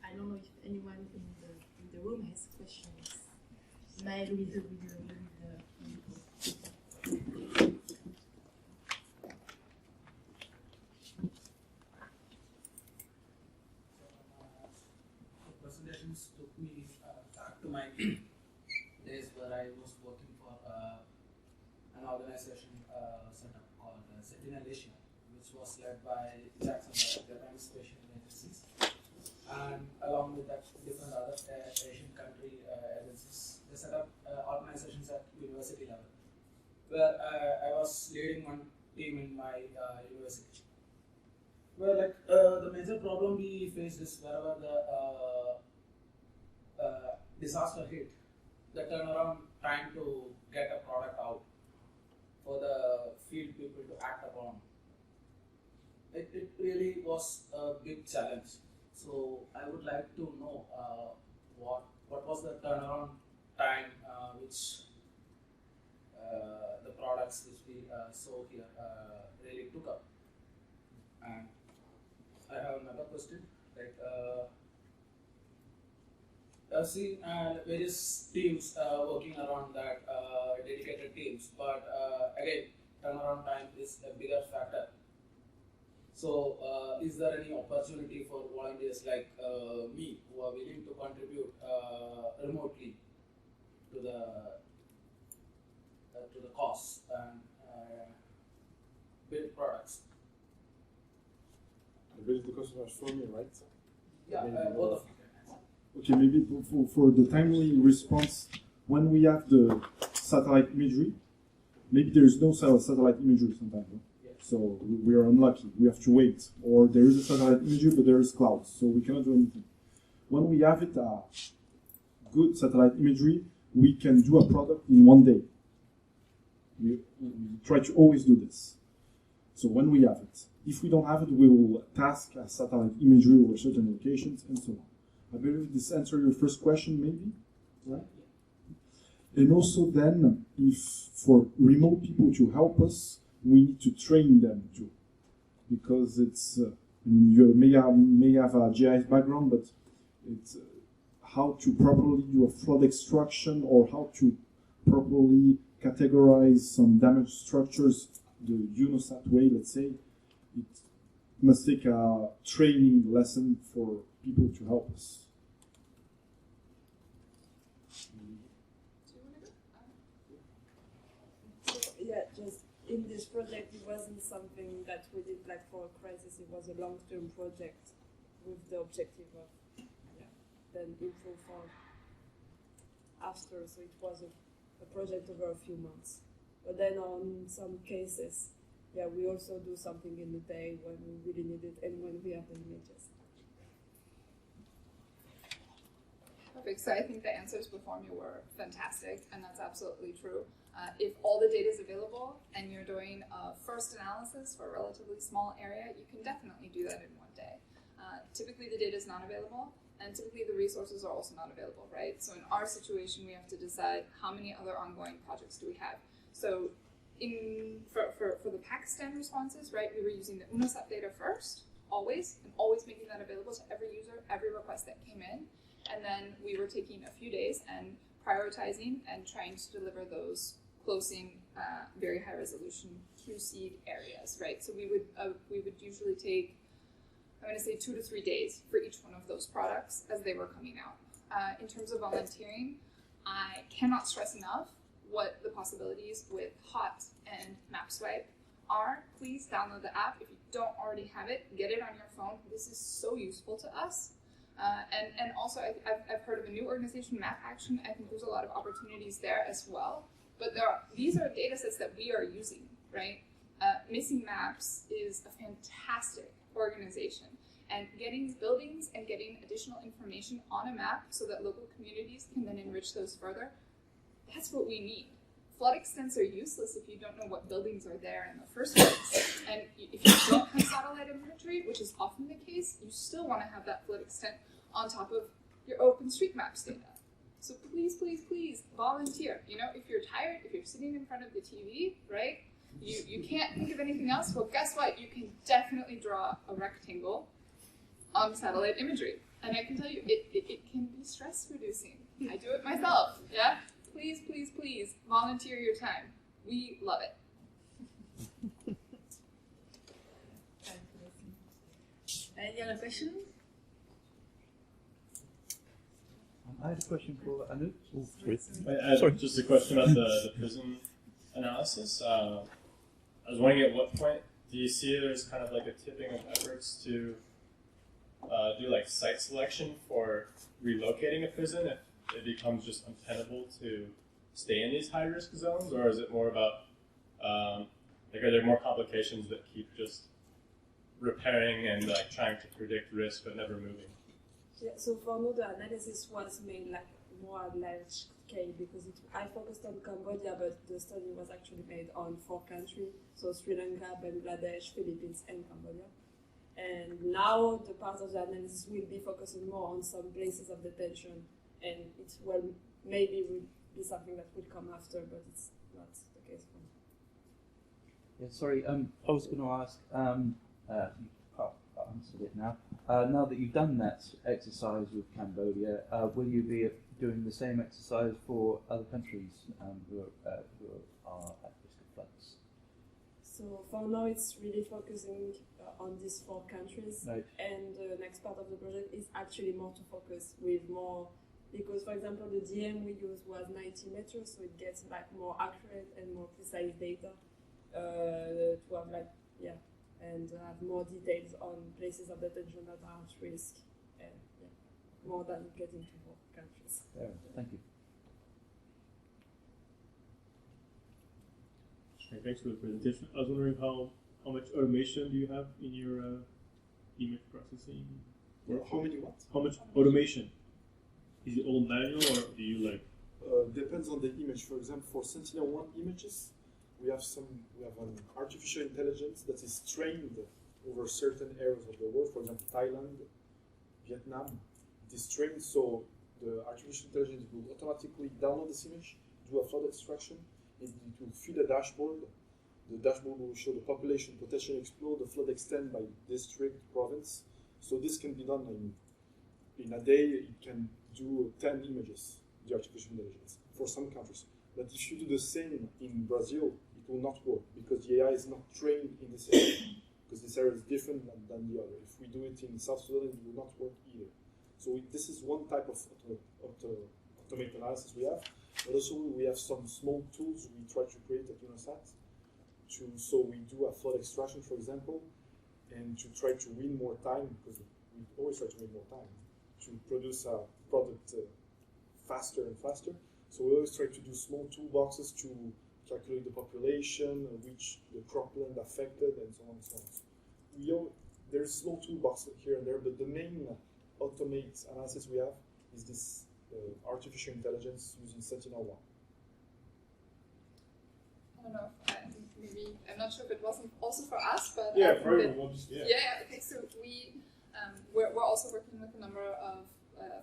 I don't know if anyone in the room has questions. Maël with the presentations took me back to my days where I was working for an organization set up called Sentinel Asia, which was led by Jackson, the Japanese Spatial Agencies, and along with that, different other Asian country agencies. They set up organizations at university level, where I was leading one team in my university. Well, like the major problem we faced is wherever the disaster hit, the turnaround time to get a product out for the field people to act upon. It really was a big challenge. So I would like to know what was the turnaround time which the products which we saw here really took up. And I have another question. Like I've seen various teams working around that, dedicated teams, but again, turnaround time is a bigger factor. So, is there any opportunity for volunteers like me who are willing to contribute remotely to the costs and build products? I believe the question was for me, right? Yeah, both of you. Okay, maybe for the timely response, when we have the satellite imagery, maybe there is no satellite imagery sometimes. No? Yeah. So we are unlucky. We have to wait. Or there is a satellite imagery, but there is clouds, so we cannot do anything. When we have it, good satellite imagery, we can do a product in 1 day. We try to always do this. So when we have it. If we don't have it, we will task a satellite imagery over certain locations and so on. I believe this answers your first question, maybe, right? And also then, if for remote people to help us, we need to train them too. Because it's, you may have a GIS background, but it's how to properly do a flood extraction or how to properly categorize some damaged structures the UNOSAT way, let's say. It must take a training lesson for people to help us. So, yeah, just in this project, it wasn't something that we did like for a crisis. It was a long-term project with the objective of then improve for after. So it was a project over a few months. But then on some cases, yeah, we also do something in the day when we really need it and when we have the images. Perfect. So I think the answers before me were fantastic, and that's absolutely true. If all the data is available and you're doing a first analysis for a relatively small area, you can definitely do that in 1 day. Typically, the data is not available, And typically the resources are also not available, right? So in our situation, we have to decide how many other ongoing projects do we have. So for the Pakistan responses, right, we were using the UNOSAT data first, always making that available to every user, every request that came in. And then we were taking a few days and prioritizing and trying to deliver those closing, very high resolution QC areas, right? So we would usually take, I'm going to say 2 to 3 days for each one of those products as they were coming out. In terms of volunteering, I cannot stress enough what the possibilities with HOT and MapSwipe are. Please download the app. If you don't already have it, get it on your phone. This is so useful to us. And also, I've heard of a new organization, Map Action. I think there's a lot of opportunities there as well. But these are data sets that we are using, right? Missing Maps is a fantastic organization. And getting buildings and getting additional information on a map so that local communities can then enrich those further, that's what we need. Flood extents are useless if you don't know what buildings are there in the first place. And if you don't have satellite imagery, which is often the case, you still want to have that flood extent on top of your OpenStreetMaps data. So please, please, please volunteer. You know, if you're tired, if you're sitting in front of the TV, right, you can't think of anything else, well, guess what? You can definitely draw a rectangle on satellite imagery. And I can tell you, it can be stress-reducing. I do it myself, yeah? Please, please, please, volunteer your time. We love it. Any other questions? I had a question for Anu. Sorry. Just a question about the prison analysis. I was wondering at what point do you see there's kind of like a tipping of efforts to do like site selection for relocating a prison if it becomes just untenable to stay in these high-risk zones, or is it more about, like, are there more complications that keep just repairing and like trying to predict risk but never moving? Yeah, so for now the analysis was made like more large scale because I focused on Cambodia, but the study was actually made on 4 countries, so Sri Lanka, Bangladesh, Philippines, and Cambodia. And now the part of the analysis will be focusing more on some places of detention, and it will maybe will be something that will come after, but it's not the case for now. Yeah, sorry. I was going to ask. You answered it now. Now that you've done that exercise with Cambodia, will you be doing the same exercise for other countries who are at risk of floods? So for now, it's really focusing on these 4 countries, right. And the next part of the project is actually more to focus with more, because for example, the DM we used was 90 meters, so it gets like more accurate and more precise data to have like, yeah, and have more details on places of detention that are at risk, and yeah, more than getting to 4 countries. Yeah, thank you. Okay, thanks for the presentation. I was wondering how much automation do you have in your image processing? How many what? How much automation? Is it all manual, or do you like? Depends on the image. For example, for Sentinel-1 images, we have an artificial intelligence that is trained over certain areas of the world. For example, Thailand, Vietnam. It is trained, so the artificial intelligence will automatically download this image, do a flood extraction, and it will feed a dashboard. The dashboard will show the population potentially explode, the flood extent by district, province. So this can be done in a day. It can do 10 images, the artificial intelligence, for some countries. But if you do the same in Brazil, it will not work because the AI is not trained in this area, because this area is different than the other. If we do it in South Sudan, it will not work either. So this is one type of automated analysis we have. But also we have some small tools we try to create at UNOSAT. So we do a flood extraction, for example, and to try to win more time, because we always try to win more time, to produce a product faster and faster. So we always try to do small toolboxes to calculate the population, which the cropland affected, and so on and so on. There's small toolboxes here and there, but the main automate analysis we have is this artificial intelligence using Sentinel-1. I don't know if maybe, I'm not sure if it wasn't also for us, but Yeah, for everyone. Yeah. Okay, so we're also working with a number of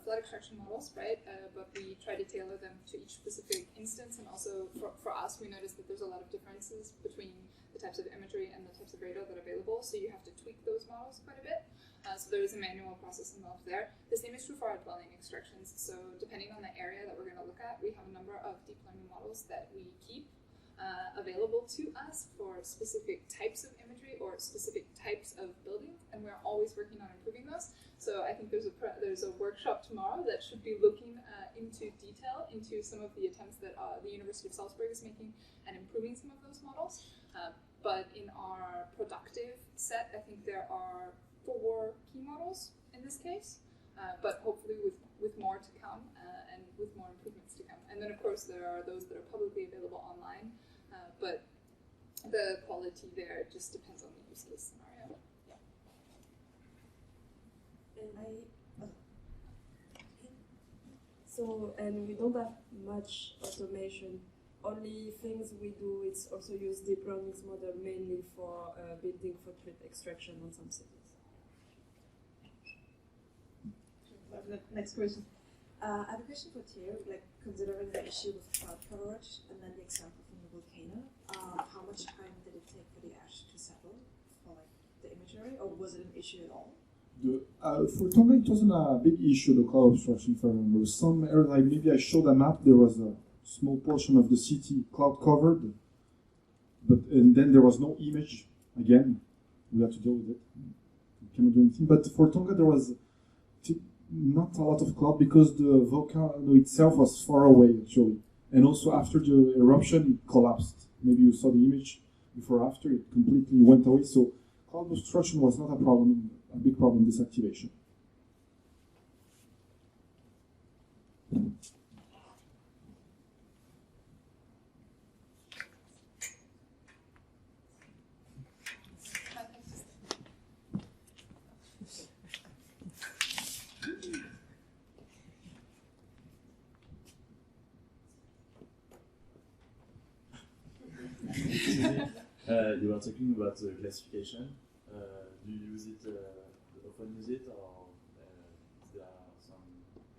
flood extraction models, right? But we try to tailor them to each specific instance, and also for us, we noticed that there's a lot of differences between the types of imagery and the types of radar that are available, so you have to tweak those models quite a bit. So there is a manual process involved there. The same is true for our dwelling extractions. So depending on the area that we're going to look at, we have a number of deep learning models that we keep available to us for specific types of imagery or specific types of buildings, and we're always working on improving those. So I think there's a workshop tomorrow that should be looking into detail into some of the attempts that the University of Salzburg is making and improving some of those models. But in our productive set, I think there are 4 key models in this case, but hopefully with more to come and with more improvements to come. And then of course there are those that are publicly available online, but the quality there just depends on the use case scenario. And we don't have much automation. Only things we do is also use deep learning model mainly for building footprint extraction on some cities. Next question. I have a question for Theo, like considering the issue with cloud coverage and then the example from the volcano, how much time did it take for the ash to settle for like the imagery, or was it an issue at all? For Tonga, it wasn't a big issue, the cloud obstruction, if I remember. Some areas, like maybe I showed a map, there was a small portion of the city cloud covered, and then there was no image. Again, we had to deal with it. We cannot do anything. But for Tonga, there was not a lot of cloud because the volcano itself was far away, actually. And also after the eruption, it collapsed. Maybe you saw the image before or after, it completely went away. So cloud obstruction was not a problem, a big problem in this activation. You were talking about classification. Do you use it, often use it, or is there some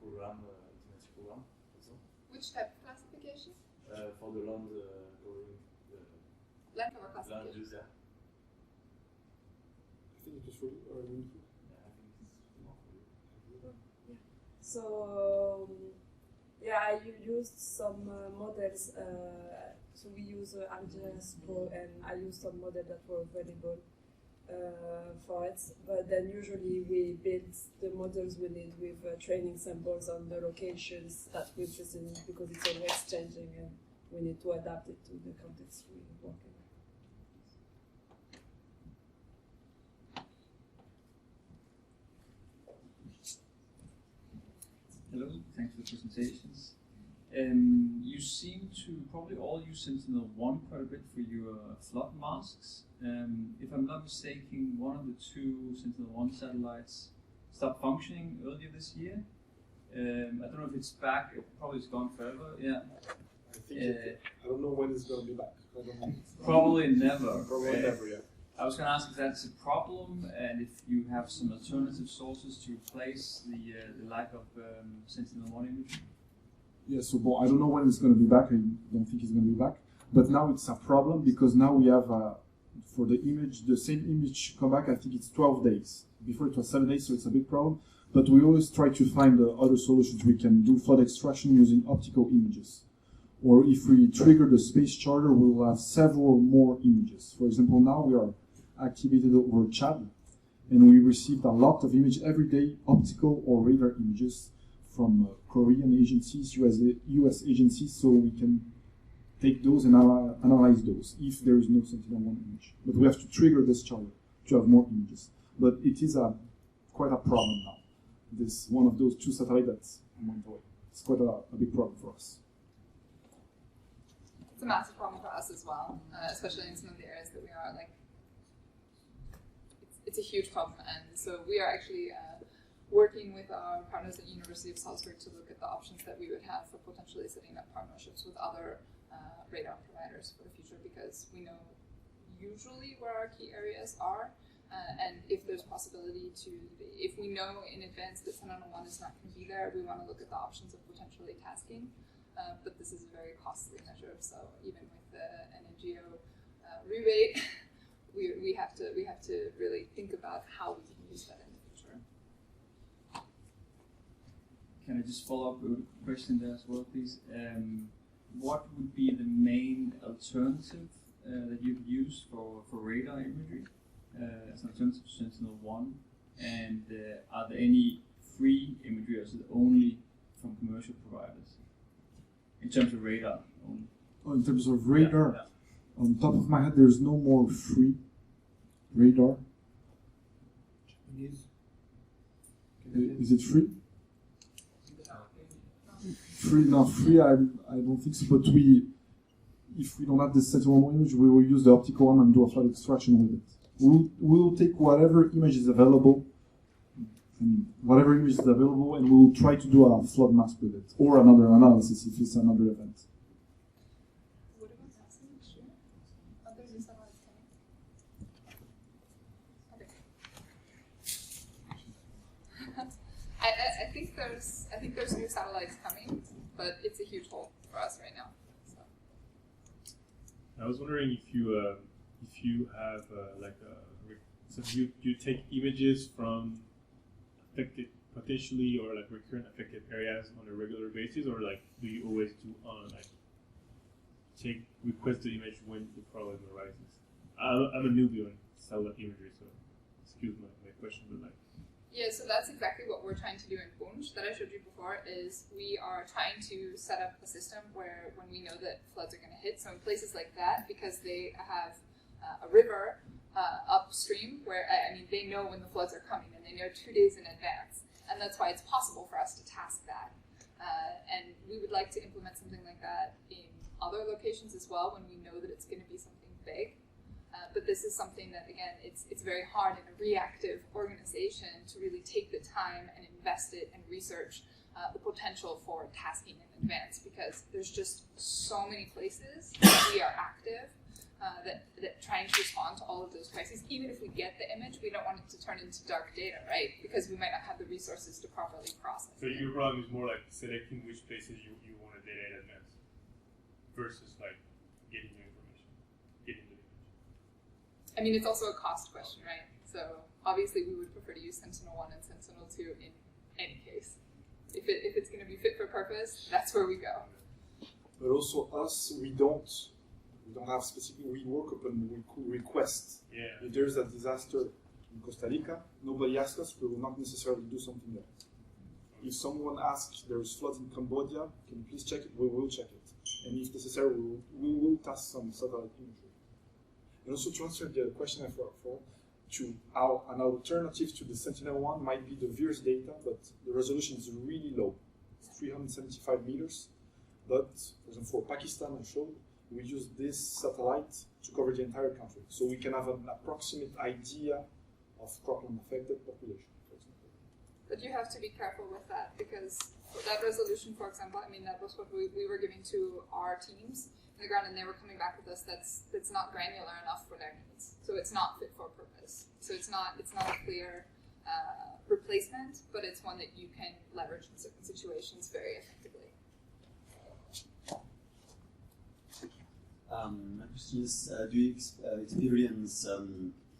program, automatic program also? Which type of classification? For the land covering Land cover classification. land use, yeah. I think it was for you, or Yeah, I think it's more for you. So I used some models. So we use GIS Pro, and I used some models that were available for it. But then usually we build the models we need with training samples on the locations that we're interested in, because it's always changing and we need to adapt it to the context we work in. Hello, thanks for the presentations. You seem to probably all use Sentinel-1 quite a bit for your flood masks. If I'm not mistaken, one of the 2 Sentinel-1 satellites stopped functioning earlier this year. I don't know if it's back, probably it's gone forever, yeah. I think I don't know when it's going to be back. I don't know. Probably never. Probably never, yeah. I was going to ask if that's a problem, and if you have some alternative sources to replace the lack of Sentinel-1 image. Yeah, so I don't know when it's going to be back. I don't think it's going to be back. But now it's a problem because now we have, for the image, the same image come back, I think it's 12 days. Before it was 7 days, so it's a big problem. But we always try to find other solutions. We can do flood extraction using optical images. Or if we trigger the space charter, we'll have several more images. For example, now we are activated over Chad, and we received a lot of images every day, optical or radar images from Korean agencies, US agencies, so we can take those and analyze those if there is no Sentinel-1 image. But we have to trigger this charter to have more images. But it is quite a problem now. This one of those 2 satellites that went away. It's quite a big problem for us. It's a massive problem for us as well, especially in some of the areas that we are like. It's a huge problem, and so we are actually working with our partners at University of Salzburg to look at the options that we would have for potentially setting up partnerships with other radar providers for the future, because we know usually where our key areas are, And if there's possibility to, if we know in advance that Sentinel-1 is not going to be there, we want to look at the options of potentially tasking. But this is a very costly measure, so even with an NGO rebate, we have to really think about how we can use that in the future. Can I just follow up with a question there as well, please? What would be the main alternative that you've used for radar imagery as an alternative to Sentinel-1? And are there any free imagery, or is it only from commercial providers? In terms of radar only? Oh, in terms of radar, yeah. on top of my head, there's no more free radar. Japanese. Is it free? Free, not free. I don't think so. But if we don't have the Sentinel image, we will use the optical one and do a flood extraction with it. We will take whatever image is available, and we will try to do a flood mask with it, or another analysis if it's another event. What about tasking next year? Are there new satellites coming? Okay. I think there's new satellites coming, but it's a huge hole for us right now. So. I was wondering if you have so you take images from affected potentially or like recurrent affected areas on a regular basis, or like do you always do request the image when the problem arises? I'm a newbie on satellite imagery, so excuse my question, but like. Yeah, so that's exactly what we're trying to do in GeOnG that I showed you before, is we are trying to set up a system where when we know that floods are going to hit, so in places like that, because they have a river upstream where, they know when the floods are coming and they know 2 days in advance, and that's why it's possible for us to task that. And we would like to implement something like that in other locations as well when we know that it's going to be something big. But this is something that, again, it's very hard in a reactive organization to really take the time and invest it and research the potential for tasking in advance, because there's just so many places that we are active that trying to respond to all of those crises. Even if we get the image, we don't want it to turn into dark data, right? Because we might not have the resources to properly process it. So your problem is more like selecting which places you want to data in advance versus like getting the information, getting the image. It's also a cost question, right? So obviously we would prefer to use Sentinel-1 and Sentinel-2 in any case. If it's going to be fit for purpose, that's where we go. But also us, we don't have specific. We work upon requests. Yeah. If there's a disaster in Costa Rica, nobody asks us. We will not necessarily do something there. If someone asks, there's floods in Cambodia, can you please check it? We will check it, and if necessary, we will task some satellite imagery. And also to answer the question I forgot for, an alternative to the Sentinel-1 might be the VIRS data, but the resolution is really low. It's 375 meters. But, for example, for Pakistan, I showed, we use this satellite to cover the entire country. So we can have an approximate idea of problem-affected population, for example. But you have to be careful with that, because that resolution, for example, that was what we were giving to our teams on the ground, and they were coming back with us that's not granular enough for their needs. So it's not fit for purpose. So it's not a clear replacement, but it's one that you can leverage in certain situations very effectively. My question is, do you experience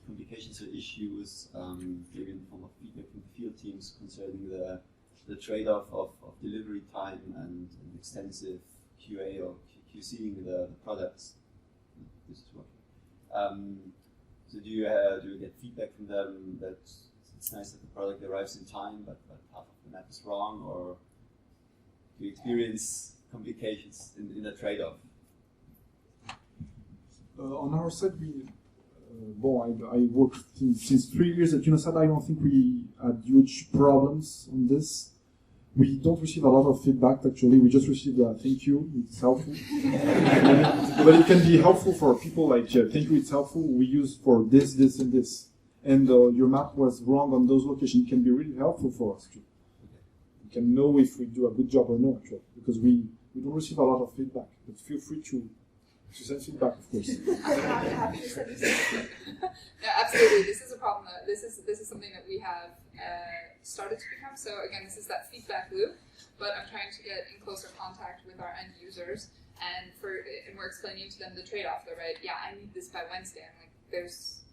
complications or issues, maybe in the form of feedback from the field teams concerning the trade-off of delivery time and extensive QA or QCing the products? This is working. So do you get feedback from them that it's nice that the product arrives in time, but half of the map is wrong, or do you experience complications in the trade-off? On our side, I worked since 3 years at UNOSAT. I don't think we had huge problems on this. We don't receive a lot of feedback, actually. We just received a thank you, it's helpful. But it can be helpful for people like, thank you, it's helpful, we use for this, this, and this. And your map was wrong on those locations. It can be really helpful for us, too. We can know if we do a good job or not, actually, because we don't receive a lot of feedback. But feel free to To send feedback, of course. I'm happy to send you something. No, absolutely. This is a problem. This is something that we have started to become. So again, this is that feedback loop. But I'm trying to get in closer contact with our end users, and we're explaining to them the trade-off. They're right. Yeah, I need this by Wednesday. I'm like, there's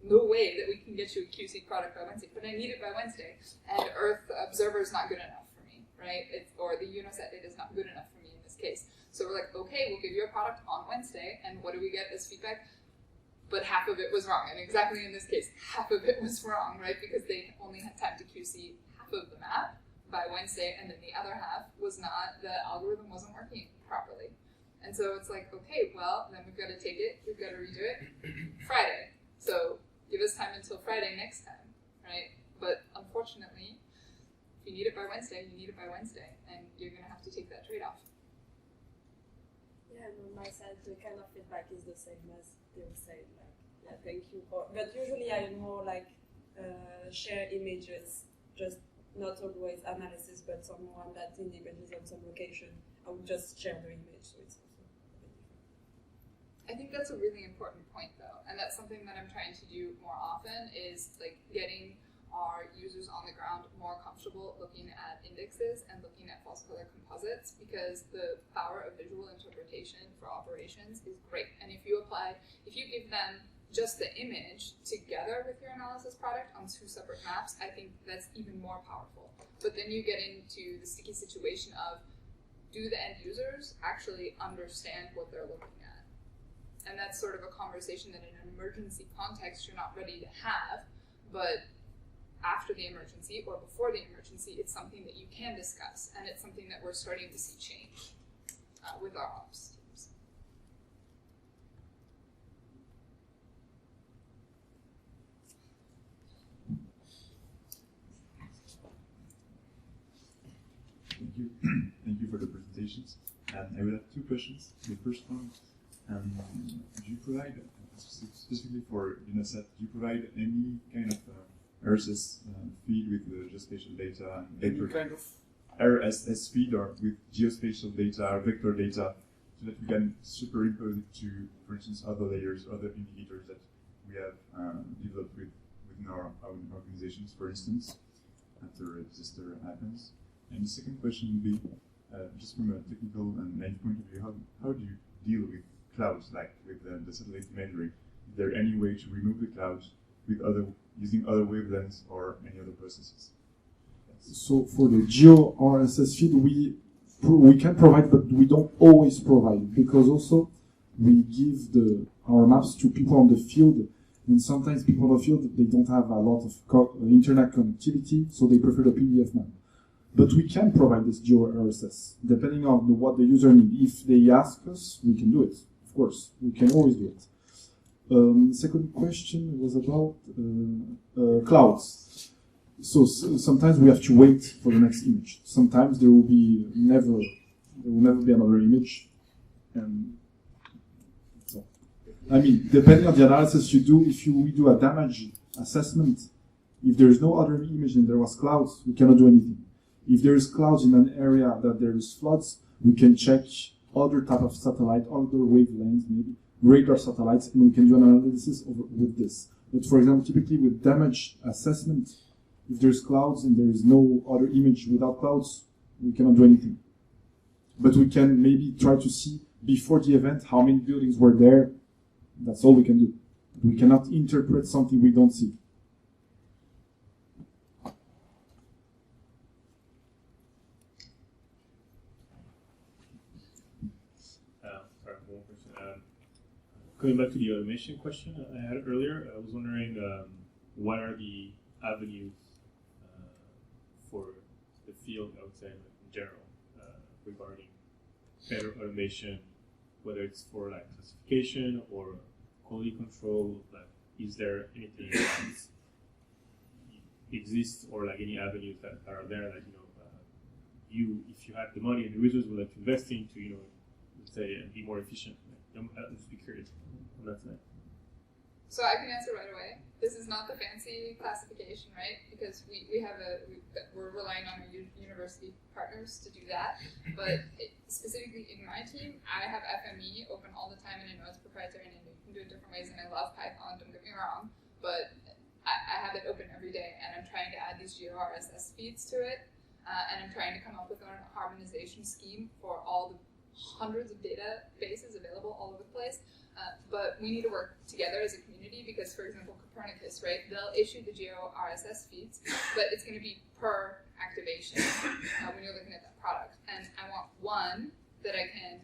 no way that we can get you a QC product by Wednesday, but I need it by Wednesday. And Earth Observer is not good enough for me, right? Or the UNOSAT data is not good enough for me in this case. So we're like, okay, we'll give you a product on Wednesday, and what do we get as feedback? But half of it was wrong, and exactly in this case, half of it was wrong, right? Because they only had time to QC half of the map by Wednesday, and then the other half was not, the algorithm wasn't working properly. And so it's like, okay, well, then we've got to take it, we've got to redo it Friday. So give us time until Friday next time, right? But unfortunately, if you need it by Wednesday, you need it by Wednesday, and you're going to have to take that trade-off. Yeah, and on my side, the kind of feedback is the same as they were saying, like, yeah, thank you for, but usually I more like share images, just not always analysis, but someone that's in images on some location, I would just share the image, so it's also a bit different. I think that's a really important point, though, and that's something that I'm trying to do more often, is like getting our users on the ground more comfortable looking at indexes and looking at false color composites, because the power of visual interpretation for operations is great. And if you give them just the image together with your analysis product on two separate maps, I think that's even more powerful. But then you get into the sticky situation of, do the end users actually understand what they're looking at? And that's sort of a conversation that in an emergency context you're not ready to have, but after the emergency or before the emergency, it's something that you can discuss, and it's something that we're starting to see change with our ops teams. Thank you. Thank you for the presentations. I will have two questions. The first one, do you provide, specifically for UNOSAT, do you provide any kind of RSS feed with the geospatial data and vector kind of RSS feed, or with geospatial data or vector data, so that we can superimpose it to, for instance, other layers, other indicators that we have developed within our own organizations, for instance, after a disaster happens? And the second question would be, just from a technical and main point of view, how do you deal with clouds, like with the satellite imagery? Is there any way to remove the clouds with using other wavelengths or any other processes? Yes. So for the geo RSS feed, we can provide, but we don't always provide, because also we give our maps to people on the field, and sometimes people on the field, they don't have a lot of internet connectivity, so they prefer the PDF map. But we can provide this geo RSS, depending on what the user needs. If they ask us, we can do it. Of course, we can always do it. Second question was about clouds. So sometimes we have to wait for the next image. Sometimes there will never be another image, and so I mean, depending on the analysis you do, if we do a damage assessment, if there is no other image and there was clouds, we cannot do anything. If there is clouds in an area that there is floods, we can check other type of satellite, other wavelengths, maybe radar satellites, and we can do an analysis with this. But for example, typically with damage assessment, if there's clouds and there is no other image without clouds, we cannot do anything. But we can maybe try to see before the event how many buildings were there. That's all we can do. We cannot interpret something we don't see. Going back to the automation question I had earlier, I was wondering what are the avenues for the field, I would say, in general, regarding better automation, whether it's for like classification or quality control. Like, is there anything that exists, or like any avenues that are there that if you have the money and the resources, would like to invest into, let's say, and be more efficient? I'm just be curious on that side. So I can answer right away. This is not the fancy classification, right? Because we're relying on our university partners to do that. But specifically in my team, I have FME open all the time, and I know it's proprietary and you can do it different ways, and I love Python, don't get me wrong, but I have it open every day, and I'm trying to add these GeoRSS feeds to it, and I'm trying to come up with a harmonization scheme for all the hundreds of databases available all over the place. But we need to work together as a community because, for example, Copernicus, right? They'll issue the GeoRSS feeds, but it's going to be per activation when you're looking at that product. And I want one that I can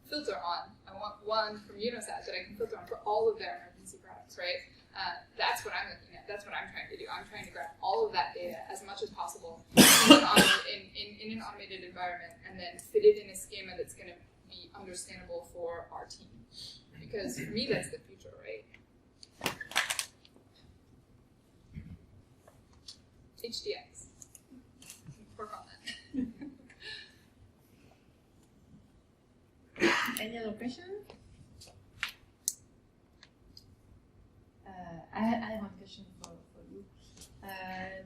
filter on. I want one from UNOSAT that I can filter on for all of their emergency products, right? That's what I'm looking at. That's what I'm trying to do. I'm trying to grab all of that data as much as possible in an automated environment and then fit it in a schema that's going to be understandable for our team. Because for me, that's the future, right? HDX. Work on that. Any other question? I have one question for you.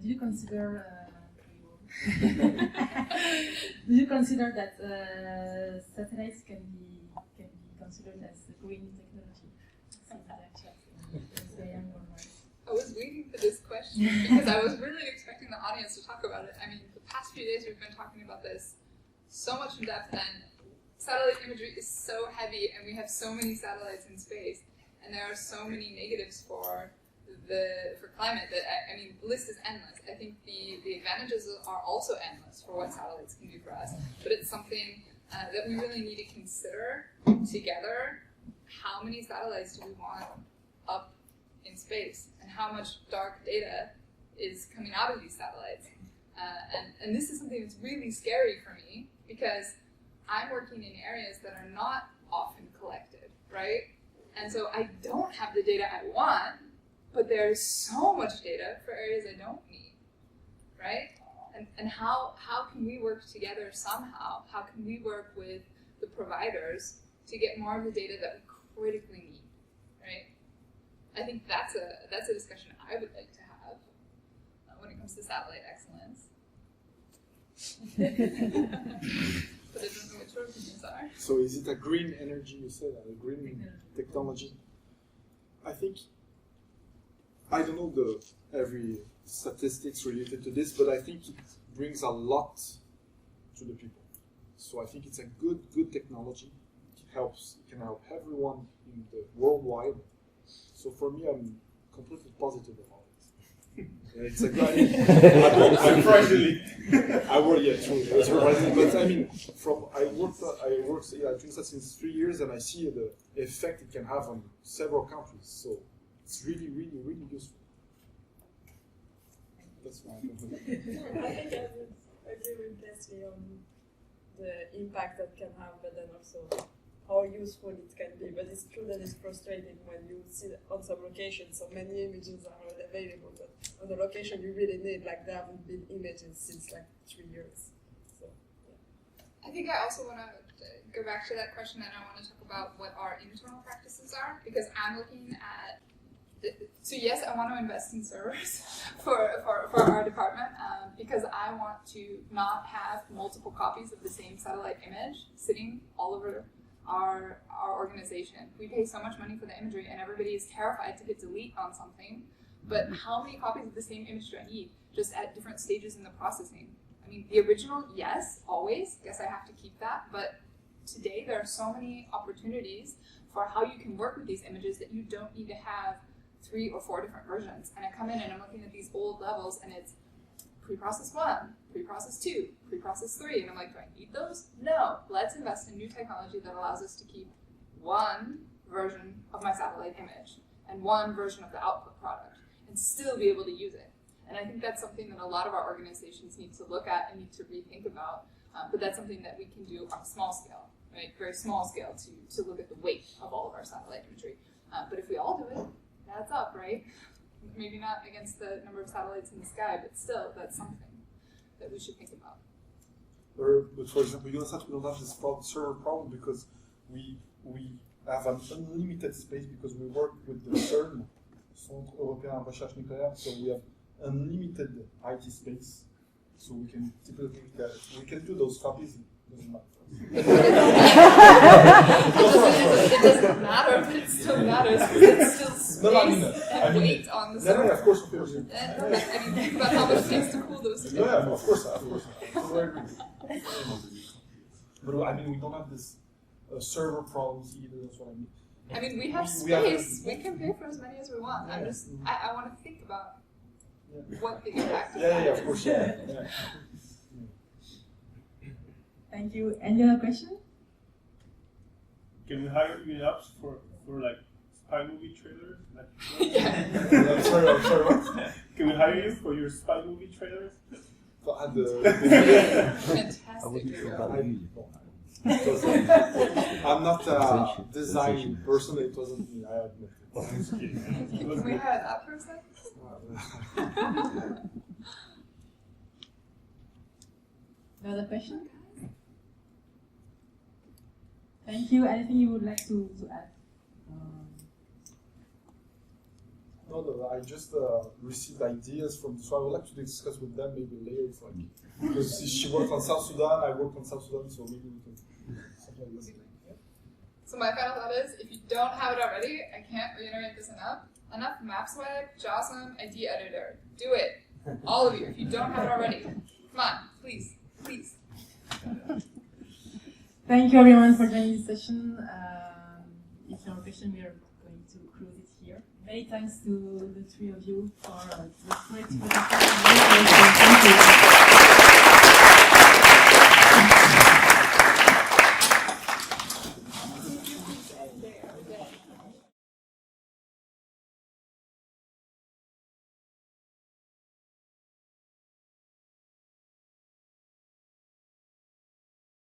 Do you consider that satellites can be considered as a green technology? I was waiting for this question because I was really expecting the audience to talk about it. I mean, the past few days we've been talking about this so much in depth, and satellite imagery is so heavy, and we have so many satellites in space, and there are so many negatives for climate that I mean, the list is endless. I think the advantages are also endless for what satellites can do for us, but it's something that we really need to consider together. How many satellites do we want up in space, and how much dark data is coming out of these satellites? And this is something that's really scary for me because I'm working in areas that are not often collected, right? And so I don't have the data I want, but there's so much data for areas I don't need, right? And how can we work together somehow? How can we work with the providers to get more of the data that we critically need, right? I think that's a discussion I would like to have when it comes to satellite excellence. But I don't know what your opinions are. So is it a green energy, you said, a green technology? I think, I don't know every statistics related to this, but I think it brings a lot to the people. So I think it's a good technology. It can help everyone in the worldwide. So for me, I'm completely positive about it. It's a good. Surprisingly, I work. Yeah, true. Surprisingly, but I mean, I worked at UNOSAT since 3 years, and I see the effect it can have on several countries. So it's really, really, really useful. That's my opinion. I think I would agree with Leslie on the impact that can have, but then also how useful it can be. But it's true that it's frustrating when you see on some locations so many images are available, but on the location you really need, like there haven't been images since like 3 years. So yeah. I think I also want to go back to that question, and I want to talk about what our internal practices are, because I'm looking at. So yes, I want to invest in servers for our department because I want to not have multiple copies of the same satellite image sitting all over our organization. We pay so much money for the imagery, and everybody is terrified to hit delete on something. But how many copies of the same image do I need, just at different stages in the processing? I mean, the original, yes, always. Yes, I have to keep that. But today, there are so many opportunities for how you can work with these images that you don't need to have 3 or 4 different versions. And I come in and I'm looking at these old levels, and it's pre-process 1, pre-process 2, pre-process 3, and I'm like, do I need those? No. Let's invest in new technology that allows us to keep one version of my satellite image and one version of the output product and still be able to use it. And I think that's something that a lot of our organizations need to look at and need to rethink about. But that's something that we can do on a small scale, right? Very small scale to look at the weight of all of our satellite imagery. But if we all do it, that's up, right? Maybe not against the number of satellites in the sky, but still, that's something that we should think about. But for example, UNOSAT, we don't have this server problem because we have an unlimited space because we work with the CERN Centre Européen Recherche Nucléaire, so we have unlimited IT space, so we can typically we can do those copies. It doesn't matter. It doesn't matter, but it still matters because it's still space and weight on the server. Yeah, of course, of course. And I mean, think about how much it takes to cool those things. Yeah, of course. But I mean, we don't have this server problems either. That's what I mean. I mean, we have space. We can pay for as many as we want. I'm just, I want to think about what the impact is. Yeah, of course. Yeah. Thank you. Any other question? Can we hire you up for like spy movie trailers? Like, I'm sorry, what? Can we hire you for your spy movie trailers? Fantastic. I'm not a design person, it wasn't me, I admit it. Can we hire that person? Another question? Thank you. Anything you would like to add? No, I just received ideas from, so I would like to discuss with them maybe later. It's like, because she worked on South Sudan, I worked on South Sudan, so maybe we can something like this. So my final thought is, if you don't have it already, I can't reiterate this enough. Enough MapSwag, JOSM, ID editor. Do it. All of you, if you don't have it already. Come on, please. Thank you everyone for joining this session. If you have a question, we are going to close it here. Many thanks to the three of you for the great presentation. Thank you.